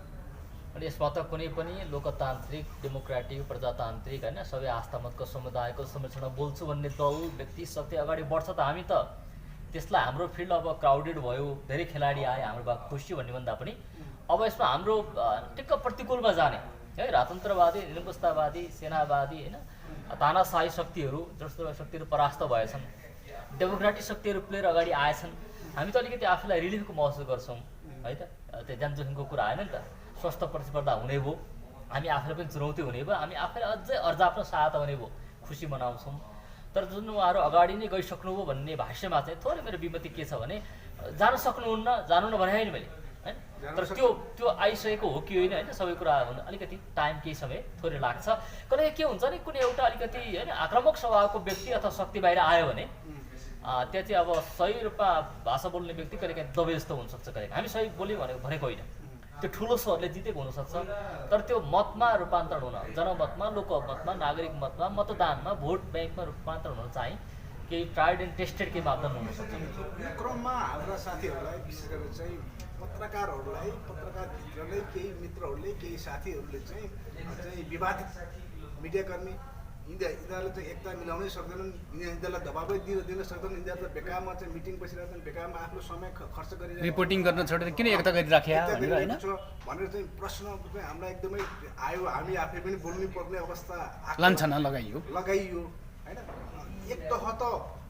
Speaker 1: अनि यसमा त कुनै पनि लोकतान्त्रिक डेमोक्रेटिक प्रजातान्त्रिक होइन सबै आस्थामतको समुदायको संरक्षणमा बोल्छु भन्ने दल व्यक्ति शक्ति अगाडि बढ्छ त हामी त त्यसलाई हाम्रो फिल्ड अब क्राउडेड भयो, धेरै खेलाडी आए, हाम्रो खुसी भन्ने भन्दा पनि अब यसमा हाम्रो टिक्क प्रतिकूलमा जाने है राजतन्त्रवादी निरङ्कुशतावादी सेनावादी होइन तानाशाही शक्तिहरू जस्तो शक्तिहरू परास्त भएछन्, डेमोक्रेटिक शक्तिहरू प्लेयर अगाडि आएछन्। हामी त अलिकति आफूलाई रिलिफको महसुस गर्छौँ है त। त्यो ज्यान जोखिमको कुरा होइन नि त। स्वस्थ प्रतिस्पर्धा हुने भयो, हामी आफूलाई पनि चुनौती हुने भयो, हामी आफैलाई अझै अर्जाप्न सहायता हुने भयो, खुसी मनाउँछौँ। तर जुन उहाँहरू अगाडि नै गइसक्नुभयो भन्ने भाष्यमा चाहिँ थोरै मेरो विमति के छ भने जान सक्नुहुन्न, जानु न भने होइन मैले होइन। तर त्यो आइसकेको हो कि होइन होइन, सबै कुरा हुन अलिकति टाइम केही समय थोरै लाग्छ। कहिले के हुन्छ नि कुनै एउटा अलिकति होइन आक्रामक स्वभावको व्यक्ति अथवा शक्ति बाहिर आयो भने त्यहाँ चाहिँ अब सही रूपमा भाषा बोल्ने व्यक्ति कहिलेकाहीँ दबे जस्तो हुनसक्छ। कहिलेकाहीँ हामी सही बोल्यौँ भनेको होइन, त्यो ठुलो स्वरले जितेको हुनसक्छ। तर त्यो मतमा रूपान्तरण हुन, जनमतमा, लोकमतमा, नागरिक मतमा, मतदानमा, भोट ब्याङ्कमा रूपान्तरण हुन चाहिँ केही ट्राइड एन्ड टेस्टेड केही मापदण्ड हुनसक्छ।
Speaker 3: यो क्रममा हाम्रा साथीहरूलाई विशेष गरेर चाहिँ पत्रकारहरूलाई, पत्रकारभित्रले केही मित्रहरूले, केही साथीहरूले चाहिँ विवादित मिडियाकर्मी यिनीहरूले चाहिँ एकता मिलाउनै सक्दैनन्, यिनीहरूलाई दबाबै दिन सक्दैनन्। यिनीहरू त बेकारमा चाहिँ मिटिङ बसिरहेछन्, बेकारमा आफ्नो समय खर्च गरिरहेको,
Speaker 2: रिपोर्टिङ गर्न छोडेर किन एकता गरिराख्या भनेर होइन
Speaker 3: भनेर चाहिँ प्रश्न चाहिँ हामीलाई एकदमै आयो। हामी आफै पनि बोल्नु पर्ने अवस्था
Speaker 2: लान्छना लगाइयो
Speaker 3: होइन। एक तह त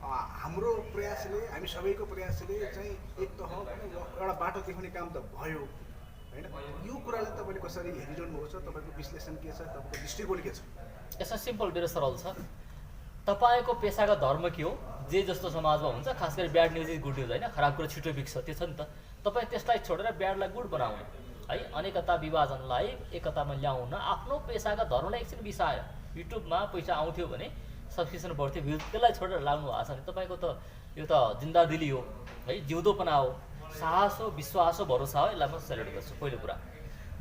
Speaker 3: हाम्रो प्रयासले, हामी सबैको प्रयासले चाहिँ एक तह एउटा बाटो देखाउने काम त भयो होइन। यो कुरालाई तपाईँले कसरी हेरिरहनुभएको छ, तपाईँको विश्लेषण के छ, तपाईँको दृष्टिकोण के छ?
Speaker 1: यसमा सिम्पल मेरो सरल छ। तपाईँको पेसागत धर्म के हो, जे जस्तो समाजमा हुन्छ, खास गरी bad news is good news होइन, खराब कुरा छिटो बिग्छ, त्यो छ नि त। तपाईँ त्यसलाई छोडेर ब्याडलाई गुड बनाउनु है, अनेकता विभाजनलाई एकतामा ल्याउन आफ्नो पेसागत धर्मलाई एकछिन बिसायो। युट्युबमा पैसा आउँथ्यो भने सब्सक्रिप्सन बढ्थ्यो, भ्युज, त्यसलाई छोडेर लाग्नु भएको छ भने तपाईँको त यो त जिन्दादिली हो है, जिउँदोपना हो, साहस हो, विश्वास हो, भरोसा हो। यसलाई म सेलेक्ट गर्छु पहिलो कुरा।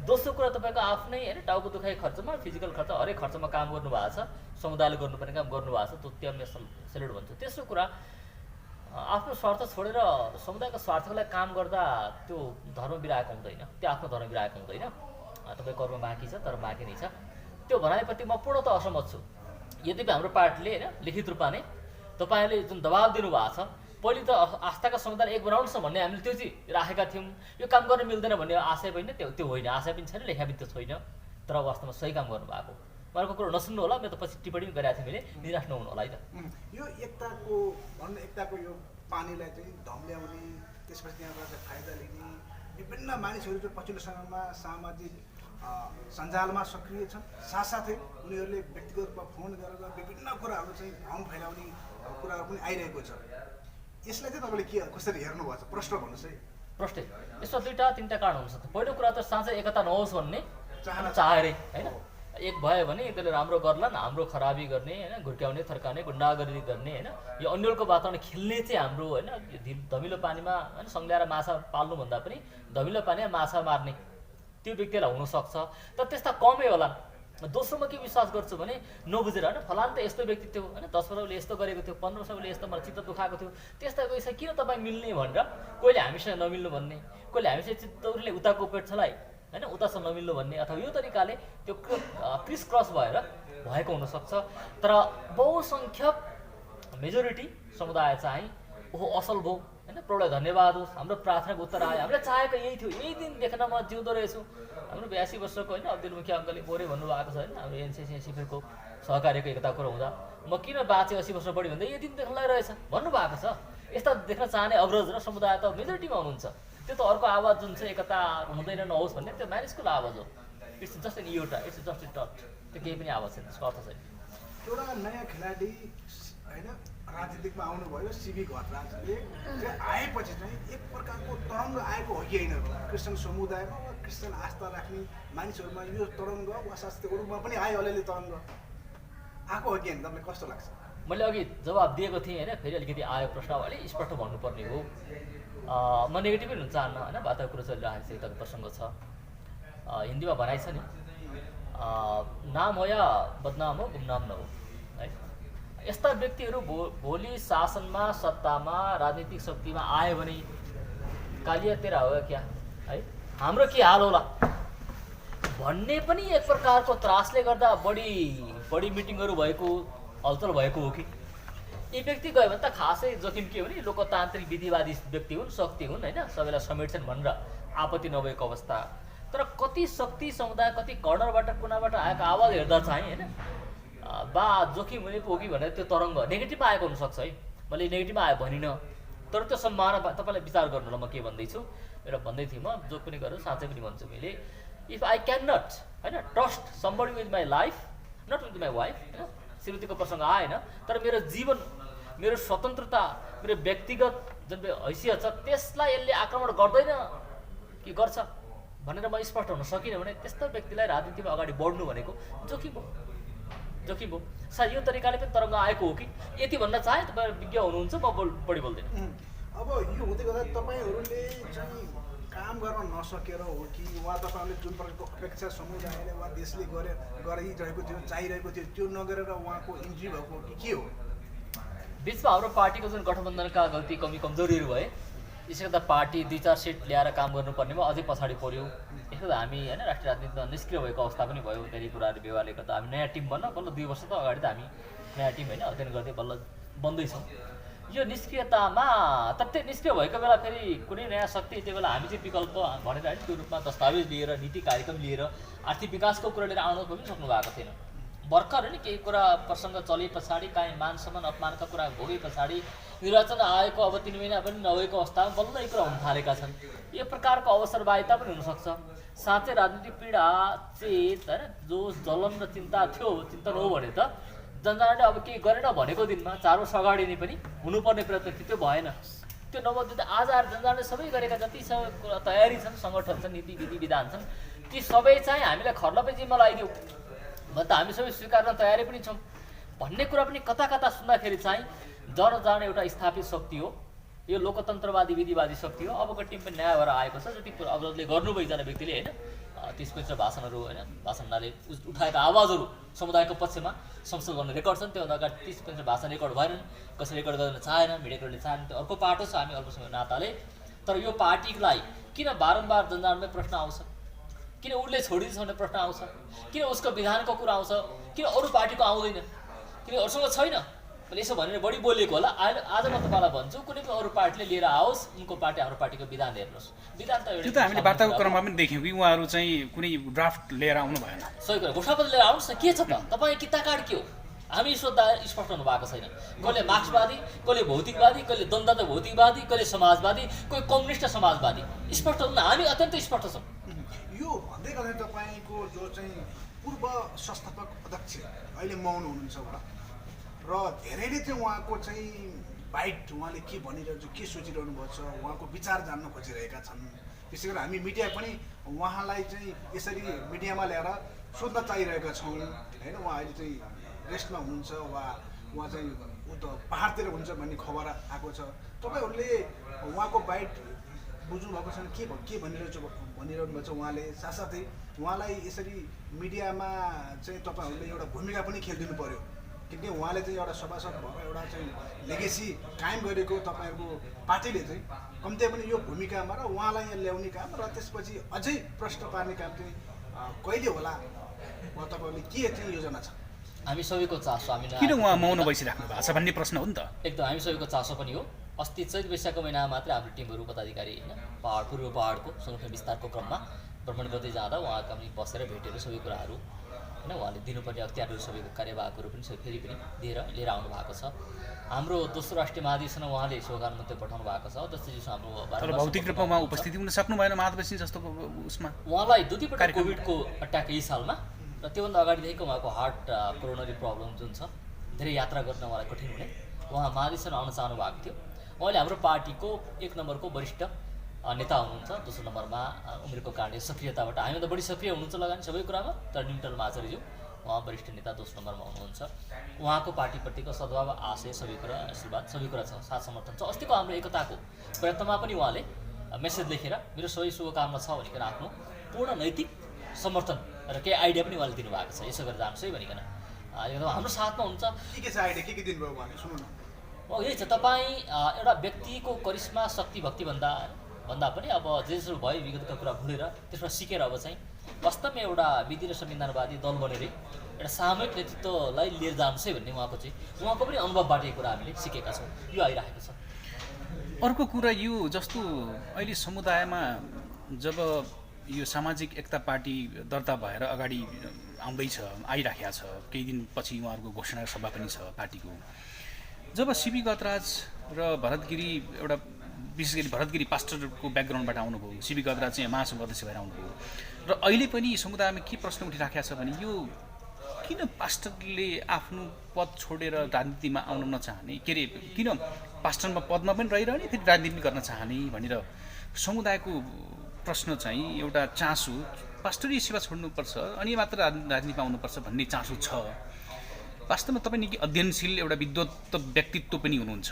Speaker 1: दोस्रो कुरा तपाईँको आफ्नै होइन टाउको दुखाइ खर्चमा, फिजिकल खर्च, हरेक खर्चमा काम गर्नुभएको छ, समुदायले गर्नुपर्ने काम गर्नुभएको छ, त्यो म सेल्युट भन्छु। तेस्रो कुरा आफ्नो स्वार्थ छोडेर समुदायको स्वार्थको लागि काम गर्दा त्यो धर्म बिराएको हुँदैन, त्यो आफ्नो धर्म बिराएको हुँदैन। तपाईँको कर्म बाँकी छ तर बाँकी नै छ। त्यो भनाइप्रति म पूर्णतः असहमत छु। यद्यपि हाम्रो पार्टीले होइन लिखित रूपमा नै तपाईँले जुन दबाब दिनुभएको छ, पहिले त आस्थाका समुदाय एक बनाउनुहोस् न भन्ने हामीले त्यो चाहिँ राखेका थियौँ। यो काम गर्न मिल्दैन भन्ने आशय पनि त्यो होइन, आशय पनि छैन, लेखा पनि त्यो छैन। तर वास्तवमा सही काम गर्नुभएको। उहाँको कुरो नसुन्नु होला, मैले त पछि टिप्पणी पनि गरेको थिएँ, मैले निराश नहुनु होला है त।
Speaker 3: यो एकताको यो पानीलाई चाहिँ धम्ल्याउने, त्यसपछि त्यहाँबाट चाहिँ फाइदा लिने विभिन्न मानिसहरू चाहिँ पछिल्लो समयमा सामाजिक सञ्जालमा सक्रिय छन्। साथसाथै उनीहरूले व्यक्तिगत रूपमा फोन गरेर विभिन्न कुराहरू चाहिँ भ्रम फैलाउने कुराहरू पनि आइरहेको छ। यसलाई चाहिँ तपाईँले के कसरी हेर्नुभएको छ? प्रश्न भन्नुहोस् है।
Speaker 1: प्रश्न यसमा दुईवटा तिनवटा कारण हुनसक्छ। पहिलो कुरा त साँच्चै एकता नहोस् भन्ने चाहेरै होइन, एक भयो भने त्यसले राम्रो गर्लान्, हाम्रो खराबी गर्ने होइन, घुर्क्याउने, थर्काउने, गुन्डागर्दी गर्ने होइन, यो अन्यलको वातावरण खेल्ने चाहिँ हाम्रो होइन, धमिलो पानीमा होइन सङ्घ्याएर माछा पाल्नुभन्दा पनि धमिलो पानीमा माछा मार्ने त्यो व्यक्तिलाई हुनसक्छ। तर त्यस्ता कमै होला। दोस्रोमा के विश्वास गर्छु भने नबुझेर होइन फलान त यस्तो व्यक्ति थियो होइन, 10 वर्षले यस्तो गरेको थियो, 15 वर्षले यस्तो मलाई चित्त दुखाएको थियो, त्यस्ता गइसक्यो किन तपाईँ मिल्ने भनेर कोहीले हामीसँग नमिल्नु भन्ने, कोहीले हामीसँग चित्तौरीले उताको पेट्छलाई होइन उतासँग नमिल्नु भन्ने, अथवा यो तरिकाले त्यो क्रिस क्रस भएर भएको हुनसक्छ। तर बहुसङ्ख्यक मेजोरिटी समुदाय चाहिँ ओहो असल भयो होइन, प्रभुलाई धन्यवाद होस्, हाम्रो प्रार्थनाको उत्तर आयो, हामीले चाहेको यही थियो, यही दिन देख्न म जिउँदो रहेछु। हाम्रो 82 वर्षको होइन अब्दुल मुखिया अङ्कलले बोरे भन्नुभएको छ होइन, हाम्रो एनसिसी शिविरको सहकार्यको एकता कुरो हुँदा म किन बाँचेँ 80 वर्ष बढी भन्दा यही दिन देख्नलाई रहेछ भन्नुभएको छ। यस्ता देख्न चाहने अग्रज र समुदाय त मेजोरिटीमा हुनुहुन्छ। त्यो त अर्को आवाज जुन चाहिँ एकता हुँदैन नहोस् भन्ने त्यो मानिसको आवाज हो। It's just an iota, it's just a tad, त्यो केही पनि आवाज छैन, त्यसको अर्थ छैन।
Speaker 3: एउटा नयाँ खेलाडी होइन राजनीतिकमा आउनुभयो, सिबी घटराजले आएपछि चाहिँ एक प्रकारको तरङ्ग आएको हो कि होइन, क्रिस्चियन समुदायमा वा क्रिस्चियन आस्था राख्ने मानिसहरूमा यो तरङ्ग वा शास्त्रीको रूपमा पनि आयो, अलिअलि तरङ्ग आएको हो कि होइन, तपाईँलाई कस्तो लाग्छ?
Speaker 1: मैले अघि जवाब दिएको थिएँ होइन, फेरि अलिकति आयो प्रश्न, अलिक स्पष्ट भन्नुपर्ने हो। म नेगेटिभ पनि हुन चाहन्न होइन, बाटो कुरो चलिरहेको छ, एकताको प्रसङ्ग छ। हिन्दीमा भनाइ छ नि, नाम हो या बदनाम हो गुमनाम न हो है। यस्ता व्यक्तिहरू भोलि शासनमा, सत्तामा, राजनीतिक शक्तिमा आयो भने कालिया तेरा हो क्या है, हाम्रो के हाल होला भन्ने पनि एक प्रकारको त्रासले गर्दा बढी मिटिङहरू भएको, हलचल भएको हो कि यी व्यक्ति गयो भने त खासै जोखिम के हो भने लोकतान्त्रिक विधिवादी व्यक्ति हुन्, शक्ति हुन् होइन, सबैलाई समेट्छन् भनेर आपत्ति नभएको अवस्था, तर कति शक्ति समुदाय कति कर्नरबाट कुनाबाट आएको आवाज हेर्दा चाहिँ होइन बा जोखिम हुने पो हो कि भनेर त्यो तरङ्ग नेगेटिभमा आएको हुनसक्छ है। मैले नेगेटिभमा आयो भनिनँ, तर त्यो सम्भावना तपाईँलाई विचार गर्नु ल म के भन्दैछु। एउटा भन्दै थिएँ म, जो पनि गरेर साँच्चै पनि भन्छु मैले, इफ आई क्यान नट होइन trust somebody with my life, not with my wife होइन, श्रीमतीको प्रसङ्ग आएन, तर मेरो जीवन, मेरो स्वतन्त्रता, मेरो व्यक्तिगत जुन हैसियत छ त्यसलाई यसले आक्रमण गर्दैन कि गर्छ भनेर म स्पष्ट हुन सकिनँ भने त्यस्तो व्यक्तिलाई राजनीतिमा अगाडि बढ्नु भनेको जोखिम हो, जोखिम हो। सायद यो तरिकाले पनि तरङ्ग आएको हो कि यति भन्न चाहे। तपाईँ विज्ञ हुनुहुन्छ, म बढी बोल्दिनँ।
Speaker 3: अब यो हुँदै गर्दा तपाईँहरूले चाहिँ काम गर्न नसकेर हो कि वा तपाईँहरूले जुन प्रकारको अपेक्षा समुदायले वा देशले गरिरहेको थियो, चाहिरहेको थियो, त्यो नगरेर उहाँको इन्ट्री भएको हो कि के हो?
Speaker 1: बिचमा हाम्रो पार्टीको जुन गठबन्धनका गल्ती कमी कमजोरीहरू भए, यसले गर्दा पार्टी 2-4 सिट ल्याएर काम गर्नुपर्नेमा अझै पछाडि पऱ्यो। यसले गर्दा हामी होइन राष्ट्रिय राजनीतिमा निष्क्रिय भएको अवस्था पनि भयो। धेरै कुराहरू व्यवहारले गर्दा हामी नयाँ टिम बन्न बल्ल 2 वर्ष त अगाडि त हामी नयाँ टिम होइन अध्ययन गर्दै बल्ल बन्दैछौँ। यो निष्क्रियतामा त त्यो निष्क्रिय भएको बेला फेरि कुनै नयाँ शक्ति त्यो बेला हामी चाहिँ विकल्प भनेर होइन त्यो रूपमा दस्तावेज लिएर नीति कार्यक्रम लिएर आर्थिक विकासको कुरा लिएर आउनु पनि सक्नु भएको थिएन। भर्खर नि केही कुरा प्रसङ्ग चले पछाडि काहीँ मान सम्मान अपमानका कुरा भोगे पछाडि निर्वाचन आएको अब 3 महिना पनि नभएको अवस्थामा बल्ल यी कुरा हुन थालेका छन्। यो प्रकारको अवसरबाहिता पनि हुनसक्छ। साँच्चै राजनीतिक पीडा चेत होइन जो जलन र चिन्ता थियो, चिन्तन हो भने त जनताले अब केही गरेन भनेको दिनमा 4 वर्ष अगाडि नै पनि हुनुपर्ने प्रयत्न थियो, त्यो भएन। त्यो नभए आज आएर जनताले सबै गरेका जति तयारी छन्, सङ्गठन छन्, नीति विधि विधान छन्, ती सबै चाहिँ हामीलाई खर्लपै जिम्मा लगाइदियो भने त हामी सबै स्वीकार्न तयारी पनि छौँ भन्ने कुरा पनि कता कता सुन्दाखेरि चाहिँ जनजान एउटा स्थापित शक्ति हो, यो लोकतन्त्रवादी विधिवादी शक्ति हो। अबको टिम पनि नयाँ भएर आएको छ। जति अग्रजले गर्नुभयो एकजना व्यक्तिले होइन 30-35 भाषणहरू होइन भाषणले उठाएका आवाजहरू समुदायको पक्षमा संसद गर्ने रेकर्ड छन्। त्योभन्दा अगाडि 30-35 भाषण रेकर्ड भएनन्, कसैले रेकर्ड गर्न चाहेन, मिडियाले चाहेन, त्यो अर्को पाटो छ हामी अल्पसमयको नाताले। तर यो पार्टीलाई किन बारम्बार जनजानमा प्रश्न आउँछ, किन उसले छोडिदिन्छ भन्ने प्रश्न आउँछ, किन उसको विधानको कुरा आउँछ, किन अरू पार्टीको आउँदैन, किन अरूसँग छैन मैले यसो भनेर बढी बोलेको होला। आज म तपाईँलाई भन्छु कुनै पनि अरू पार्टीले लिएर आओस्, उनको पार्टी हाम्रो पार्टीको विधान हेर्नुहोस्। विधान त
Speaker 2: त्यो त हामीले वार्ताको क्रममा पनि देख्यौँ कि उहाँहरू चाहिँ कुनै ड्राफ्ट लिएर आउनु भएन।
Speaker 1: सही कुरा, घोषणापत्र लिएर आउनुहोस् न, के छ त तपाईँ किता कार्ड के हो हामी सोद्धा स्पष्ट हुनु भएको छैन। कसले मार्क्सवादी, कसले भौतिकवादी, कसले द्वन्द्व भौतिकवादी, कसले समाजवादी, कोही कम्युनिस्ट समाजवादी, स्पष्ट हुनु। हामी अत्यन्तै स्पष्ट छौँ।
Speaker 3: यो भन्दै गर्दा तपाईँको जो चाहिँ पूर्व संस्थापक अध्यक्ष अहिले मौन हुनुहुन्छ उहाँ, र धेरैले चाहिँ उहाँको चाहिँ बाइट उहाँले के भनिरहेको छ, के सोचिरहनु भएको छ, उहाँको विचार जान्न खोजिरहेका छन्। त्यसै गरी हामी मिडिया पनि उहाँलाई चाहिँ यसरी मिडियामा ल्याएर सोध्न चाहिरहेका छौँ होइन। उहाँ अहिले चाहिँ रेस्टमा हुनुहुन्छ वा उहाँ चाहिँ त पाहाडतिर हुन्छ भन्ने खबर आएको छ। तपाईँहरूले उहाँको बाइट बुझ्नु भएको छैन, के भनिरहनु भएको छ उहाँले। साथसाथै उहाँलाई यसरी मिडियामा चाहिँ तपाईँहरूले एउटा भूमिका पनि खेलिदिनु पर्यो, किनकि उहाँले चाहिँ एउटा सभासद भएर एउटा चाहिँ लेगेसी कायम गरेको तपाईँहरूको पार्टीले चाहिँ कम्ती पनि यो भूमिकामा र उहाँलाई यहाँ ल्याउने काम र त्यसपछि अझै प्रश्न पार्ने काम चाहिँ कहिले होला वा तपाईँहरूले के चाहिँ योजना छ?
Speaker 1: हामी सबैको चासो, हामी
Speaker 2: किन उहाँ मौन बसिराख्नु भएको छ भन्ने प्रश्न हो नि त।
Speaker 1: एकदम हामी सबैको चासो पनि हो। अस्ति चैत वैशाखको महिनामा मात्रै हाम्रो टिमहरू पदाधिकारी होइन पूर्व पहाडको सङ्गठन विस्तारको क्रममा भ्रमण गर्दै जाँदा उहाँका पनि बसेर भेटेर सबै कुराहरू होइन उहाँले दिनुपर्ने अख्तियारहरू सबैको कार्यवाहकहरू पनि फेरि पनि लिएर आउनु भएको छ। हाम्रो दोस्रो राष्ट्रिय महाधिवेशनमा उहाँले शुभकामना पठाउनु भएको छ। जस्तै जस्तो हाम्रो
Speaker 2: भौतिक रूपमा उपस्थिति हुन सक्नु भएन महाधिवेशन जस्तो उसमा।
Speaker 1: उहाँलाई 2 पटक कोभिडको अट्याक यही सालमा र त्योभन्दा अगाडिदेखिको उहाँको हार्ट कोरोनरी प्रब्लम जुन छ, धेरै यात्रा गर्न उहाँलाई कठिन हुने, उहाँ महाधिवेशन आउन चाहनु भएको थियो। उहाँले हाम्रो पार्टीको 1 नम्बरको वरिष्ठ नेता हुनुहुन्छ। दोस्रो नम्बरमा उमेरको कारणले सक्रियताबाट हामी त बढी सक्रिय हुनुहुन्छ लगानी सबै कुरामा, तर न्युट्रलमा आचार्यज्यू उहाँ वरिष्ठ नेता दोस्रो नम्बरमा हुनुहुन्छ। उहाँको पार्टीप्रतिको सद्भाव, आशय, सबै कुरा, आशीर्वाद सबै कुरा छ, साथ समर्थन छ। अस्तिको हाम्रो एकताको प्रयत्नमा पनि उहाँले मेसेज लेखेर मेरो सबै शुभकामना छ भनिकन आफ्नो पूर्ण नैतिक समर्थन र केही आइडिया पनि उहाँले दिनुभएको छ, यसो गरेर जानुहोस् है भनिकन। एकदम हाम्रो साथमा हुनुहुन्छ।
Speaker 3: के छ आइडिया, के दिनुभयो भने सुन्नु न।
Speaker 1: यही छ, तपाईँ एउटा व्यक्तिको करिश्मा शक्ति भक्ति भन्दा पनि अब जे जसो भयो विगतका कुरा भुलेर त्यसमा सिकेर अब चाहिँ वास्तवमा एउटा विधि र संविधानवादी दल बनेर एउटा सामूहिक नेतृत्वलाई लिएर जानुहोस् है भन्ने उहाँको पनि अनुभवबाट यो कुरा हामीले सिकेका छौँ। यो आइरहेको छ।
Speaker 2: अर्को कुरा यो जस्तो अहिले समुदायमा जब यो सामाजिक एकता पार्टी दर्ता भएर अगाडि आइराखेको छ। केही दिनपछि उहाँहरूको घोषणा सभा पनि छ पार्टीको। जब सीपी गतराज र भरत गिरी एउटा विशेष गरी भरत गिरी पास्टरको ब्याकग्राउन्डबाट आउनुभयो, सीपी गतराज चाहिँ महासङ्घ अध्यक्ष भएर आउनुभयो र अहिले पनि समुदायमा के प्रश्न उठिराखेको छ भने यो किन पास्टरले आफ्नो पद छोडेर राजनीतिमा आउन नचाहने, के अरे किन पास्टरमा पदमा पनि रहिरहने फेरि राजनीति गर्न चाहने भनेर समुदायको प्रश्न चाहिँ एउटा चासो, पास्टरी सेवा छोड्नुपर्छ अनि मात्र राजनीतिमा आउनुपर्छ भन्ने चासो छ। वास्तवमा तपाईँ निकै अध्ययनशील एउटा विद्वत व्यक्तित्व पनि हुनुहुन्छ।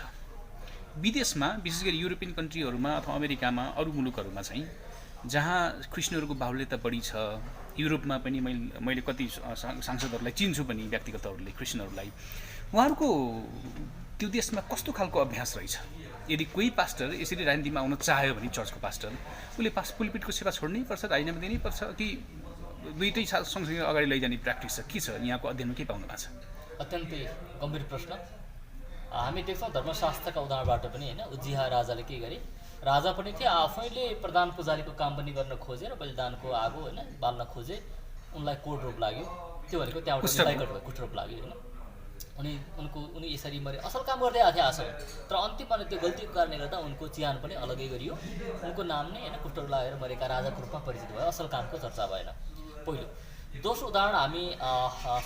Speaker 2: विदेशमा विशेष गरी युरोपियन कन्ट्रीहरूमा अथवा अमेरिकामा अरू मुलुकहरूमा चाहिँ जहाँ क्रिस्चियनहरूको बाहुल्यता बढी छ, युरोपमा पनि मैले कति सांसदहरूलाई चिन्छु पनि व्यक्तिगत तौरले क्रिस्चियनहरूलाई, उहाँहरूको त्यो देशमा कस्तो खालको अभ्यास रहेछ। यदि कोही पास्टर यसरी राजनीतिमा आउन चाह्यो भने चर्चको पास्टर उसले पुलपिटको सेवा छोड्नै पर्छ, राजीनामा दिनै पर्छ कि दुईटै सँगसँगै अगाडि लैजाने प्र्याक्टिस छ, के छ यहाँको अध्ययनमा के पाउनु भएको छ?
Speaker 1: अत्यन्तै गम्भीर प्रश्न। हामी देख्छौँ धर्मशास्त्रका उदाहरणबाट पनि होइन, उज्जिहा राजाले के गरे, राजा पनि थिए, आफैले प्रधान पुजारीको काम पनि गर्न खोजे र बलिदानको आगो होइन बाल्न खोजे, उनलाई कोड रोग लाग्यो, त्यो भनेको त्यहाँबाट विदाइकट भयो, कुष्ठरोग लाग्यो होइन। उनी यसरी मरे, असल काम गर्दै आएको थियो आशा, तर अन्तिममा त्यो गल्तीको कारणले गर्दा उनको चिहान पनि अलग्गै गरियो, उनको नाम नै होइन कुष्ठरोग लागेर मरेका राजाको रूपमा परिचित भयो, असल कामको चर्चा भएन। पहिलो। दोस्रो उदाहरण हामी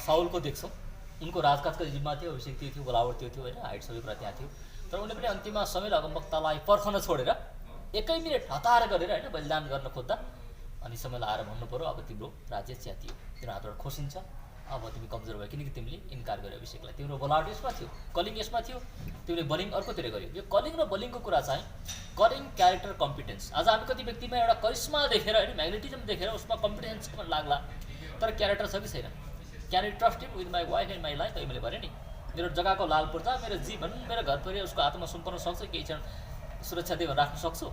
Speaker 1: साउलको देख्छौँ, उनको राजकाजको जिम्मा थियो, अभिषेक त्यो थियो, बोलावट त्यो थियो होइन, हाइट सबै कुरा त्यहाँ थियो, तर उनले पनि अन्तिममा समय अगमवक्तालाई पर्खन छोडेर 1 मिनट हतार गरेर होइन बलिदान गर्न खोज्दा अनि समय आएर भन्नु पऱ्यो अब तिम्रो राज्य च्यातियो, तिम्रो हातबाट खोसिन्छ, अब तिमी कमजोर भयो किनकि तिमीले इन्कार गर्यो अभिषेकलाई, तिम्रो बोलावट यसमा थियो, कलिङ यसमा थियो, तिमीले बलिङ अर्कोतिर गर्यो। यो कलिङ र बलिङको कुरा चाहिँ कलिङ क्यारेक्टर कम्पिटेन्स। आज हामी कति व्यक्तिमा एउटा करिस्मा देखेर होइन म्याग्नेटिजम देखेर उसमा कम्पिटेन्स पनि लाग्ला, तर क्यारेक्टर छ कि छैन? Can you trust him with my wife and my life? त मैले भने नि मेरो जग्गाको लाल पूर्जा, मेरो जीवन, मेरो घर परिवार उसको हातमा सुम्पर्न सक्छु, केही क्षण सुरक्षा दिएर राख्न सक्छु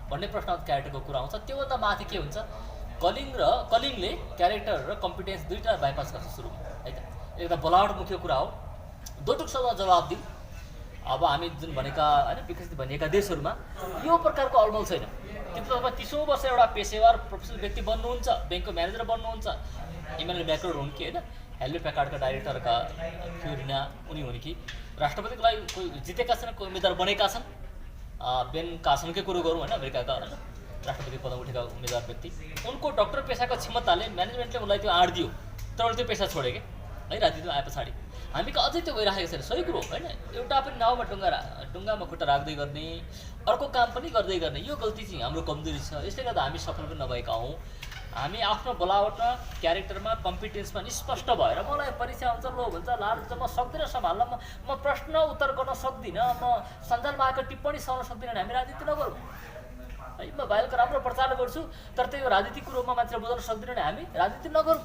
Speaker 1: भन्ने प्रश्न क्यारेक्टरको कुरा आउँछ। त्योभन्दा माथि के हुन्छ, कलिङले क्यारेक्टर र कम्पिटेन्स दुईवटा बाइपास गर्छ सुरुमा है त। एउटा बोलावट मुख्य कुरा हो, दोटुकसँग जवाब दिउँ। अब हामी जुन भनेका होइन विकसित भनिएका देशहरूमा यो प्रकारको अलमल छैन। किन्तु तपाईँ 30औं वर्ष एउटा पेसेवर प्रोफेसनल व्यक्ति बन्नुहुन्छ, ब्याङ्कको म्यानेजर बन्नुहुन्छ, इमानुएल म्याक्रोन हुन् कि होइन, हेल्मेट प्याकार्डका डाइरेक्टरका फ्योरिना उनी हुन् कि, राष्ट्रपतिको लागि कोही जितेका छन्, कोही उम्मेदवार बनेका छन्, बेन कार्सनकै कुरो गरौँ होइन, अमेरिकाका होइन राष्ट्रपति पदमा उठेका उम्मेदवार व्यक्ति, उनको डक्टर पेसाको क्षमताले म्यानेजमेन्टले उनलाई त्यो आँट दियो, तर उनले त्यो पेसा छोडे क्या है, राजनीतिमा आए पछाडि। हामी कहाँ अझै त्यो गइराखेको छैन, सही कुरो होइन। एउटा पनि नाउँमा डुङ्गामा खुट्टा राख्दै गर्ने, अर्को काम पनि गर्दै गर्ने, यो गल्ती चाहिँ हाम्रो कमजोरी छ। यसले गर्दा हामी सफल पनि नभएका हौँ। हामी आफ्नो बोलावटमा, क्यारेक्टरमा, कम्पिटेन्समा निष्पष्ट भएर मलाई परीक्षा हुन्छ, लो भन्छ, लाल हुन्छ, म सक्दिनँ सम्हाल्न, म प्रश्न उत्तर गर्न सक्दिनँ, म सञ्जालमा आएको टिप्पणी सहन सक्दिनँ भने हामी राजनीति नगरौँ है। म बाहिरको राम्रो प्रचार गर्छु तर त्यो राजनीतिक कुरोमा मान्छेले बुझाउन सक्दिनँ भने हामी राजनीति नगरौँ।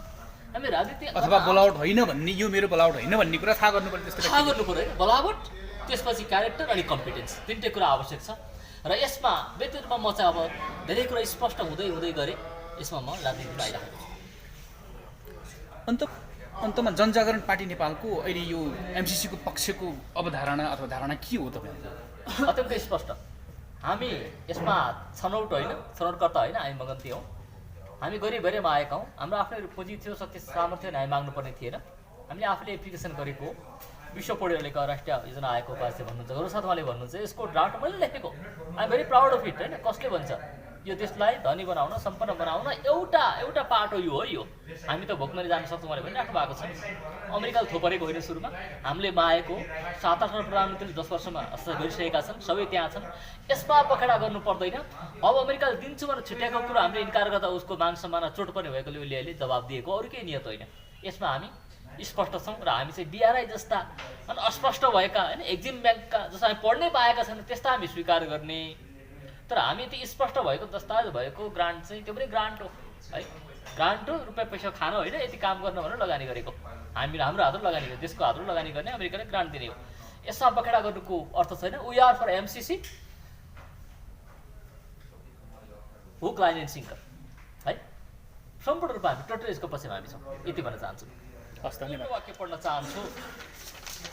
Speaker 1: हामी राजनीति
Speaker 2: अथवा बोलावट होइन भन्ने, यो मेरो बोलावट होइन भन्ने कुरा थाहा गर्नु पर्यो, त्यस्तो
Speaker 1: थाहा गर्नु पऱ्यो होइन। बोलावट, त्यसपछि क्यारेक्टर अनि कम्पिटेन्स, तिनटै कुरा आवश्यक छ। र यसमा व्यक्तित्वमा म चाहिँ अब धेरै कुरा स्पष्ट हुँदै गरेँ, यसमा म राजनीतिमा आइरहेको छु।
Speaker 2: अन्तमा जनजागरण पार्टी नेपालको अहिले यो एमसिसीको पक्षको अवधारणा अथवा धारणा के हो तपाईँको?
Speaker 1: अत्यन्तै स्पष्ट। हामी यसमा छनौट होइन, छनौटकर्ता होइन, हामी मगन्ती हौँ। हामी गरिबेरैमा आएका हौँ, हाम्रो आफ्नै पुँजी थियो, शक्ति सामर्थ्य हामी माग्नुपर्ने थिएन, हामीले आफूले एप्लिकेसन गरेको। विश्व पौडेलको राष्ट्रिय योजना आएको उपाध्याय भन्नुहुन्छ, गौरवसाथ उहाँले भन्नुहुन्छ यसको ड्राफ्ट मैले लेखेको, I am very proud of it होइन। कसले भन्छ यो देशलाई धनी बनाउन, सम्पन्न बनाउन एउटा पाटो यो हो। यो हामी त भोकमरी जान सक्छौँ उहाँले भनिराख्नु भएको छ। अमेरिकाले थोपरेको होइन, सुरुमा हामीले मागेको 7-8 प्रधानमन्त्रीले 10 वर्षमा हस्ताक्षर गरिसकेका छन्, सबै त्यहाँ छन्। यसमा पखेडा गर्नु पर्दैन। अब अमेरिकाले दिन्छु भनेर छुट्याएको कुरो हामीले इन्कार गर्दा उसको मान सम्मान चोट पनि भएकोले उसले अहिले जवाब दिएको, अरू केही नियत होइन। यसमा हामी स्पष्ट छौँ र हामी चाहिँ बिआरआई जस्ता अनि अस्पष्ट भएका होइन, एक्जिम ब्याङ्कका जस्तो हामी पढ्नै पाएका छैनौँ त्यस्ता हामी स्वीकार गर्ने। तर हामी त्यो स्पष्ट भएको दस्तावेज भएको ग्रान्ट चाहिँ त्यो पनि ग्रान्ट हो है, ग्रान्ट हो, रुपियाँ पैसा खानु होइन, यति काम गर्न भनेर लगानी गरेको। हामी हाम्रो हातहरू लगानी गर्ने, देशको हातहरू लगानी गर्ने, अमेरिकाले ग्रान्ट दिने हो। यसमा बखेडा गर्नुको अर्थ छैन। We are for MCC, hook line and sinker है, सम्पूर्ण रूपमा हामी टोटल यसको पछिमा हामी छौँ, यति भन्न चाहन्छु। वाक्य पढ्न चाहन्छु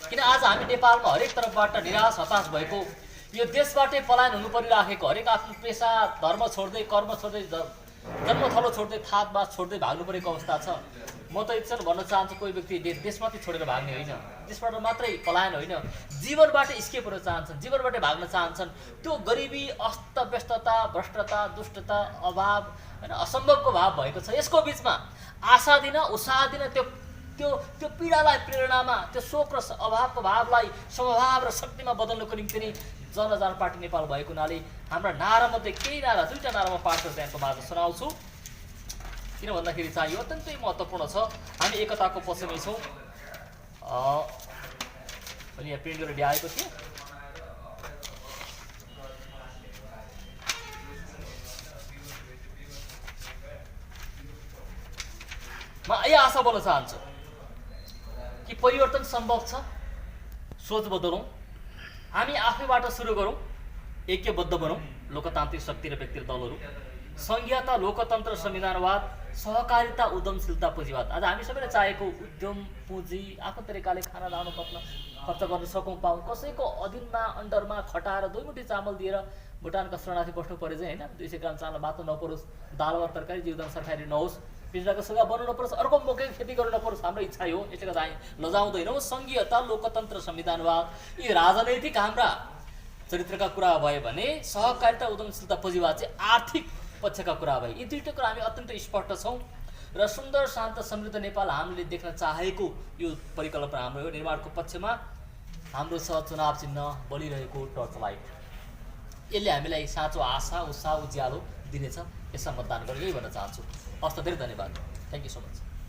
Speaker 1: किन आज हामी नेपालमा हरेक तर्फबाट निराश हताश भएको, यो देशबाटै पलायन हुनु परिराखेको, हरेक आफ्नो पेसा धर्म छोड्दै कर्म छोड्दै जन्मथलो छोड्दै थातबास छोड्दै भाग्नु परेको अवस्था छ। म त एकछिन भन्न चाहन्छु, कोही व्यक्ति देशमाथि छोडेर भाग्ने होइन, त्यसबाट मात्रै पलायन होइन, जीवनबाट स्केप हुन चाहन्छन्, जीवनबाट भाग्न चाहन्छन्। त्यो गरिबी, अस्तव्यस्तता, भ्रष्टता, दुष्टता, अभाव होइन, असम्भवको भाव भएको छ। यसको बिचमा आशा दिन, उत्साह दिन, त्यो पीडालाई प्रेरणामा, त्यो शोक र अभावको भावलाई समभाव र शक्तिमा बदल्नको निम्ति नै जनजान पार्टी नेपाल भएको हुनाले हाम्रा नारामध्ये केही नारा, 2टा नारा म पाठ गरेर यहाँको माझ सुनाउँछु। किन भन्दाखेरि चाहिँ यो अत्यन्तै महत्त्वपूर्ण छ। हामी एकताको पक्षमै छौँ। मैले यहाँ प्रिन्ट गरेर ल्याएको थिएँ। म यही आशा बोल्न चाहन्छु कि परिवर्तन सम्भव छ। सोच बदलौँ, हामी आफैबाट सुरु गरौँ, ऐक्यबद्ध बनौँ, लोकतान्त्रिक शक्ति र व्यक्तिगत दलहरू, सङ्घीयता, लोकतन्त्र, संविधानवाद, सहकारिता, उद्यमशीलता, पुँजीवाद। आज हामी सबैले चाहेको उद्यम, पुँजी, आफ्नो तरिकाले खाना दाउनु पत्न खर्च गर्न सकौँ, पाऊँ। कसैको अधीनमा, अन्डरमा खटाएर 2 मुठी चामल दिएर भुटानका शरणार्थी बस्नु परे चाहिँ होइन, 200 ग्राम चामल बाँच्नु नपरोस्, दाल वा तरकारी जीवदान सरकारी नहोस्, पिजडाको सुगा बन्नु नपरोस्, अर्को मौकै खेती गर्नु नपरोस्, हाम्रो इच्छा हो। यसले गर्दा हामी लजाउँदैनौँ। सङ्घीयता, लोकतन्त्र, संविधानवाद, यी राजनैतिक हाम्रा चरित्रका कुरा भयो भने सहकारिता, उद्यमशीलता, पुँजीवाद चाहिँ आर्थिक पक्षका कुरा भए। यी 2टा कुरा हामी अत्यन्तै स्पष्ट छौँ र सुन्दर, शान्त, समृद्ध नेपाल हामीले देख्न चाहेको यो परिकल्पना हाम्रो हो। निर्माणको पक्षमा हाम्रो छ चुनाव चिन्ह बलिरहेको टर्च लाइट। यसले हामीलाई साँचो आशा, उत्साह, उज्यालो दिनेछ। यसमा मतदान गरेर यही भन्न चाहन्छु। हस् त, धेरै धन्यवाद। Thank you so much.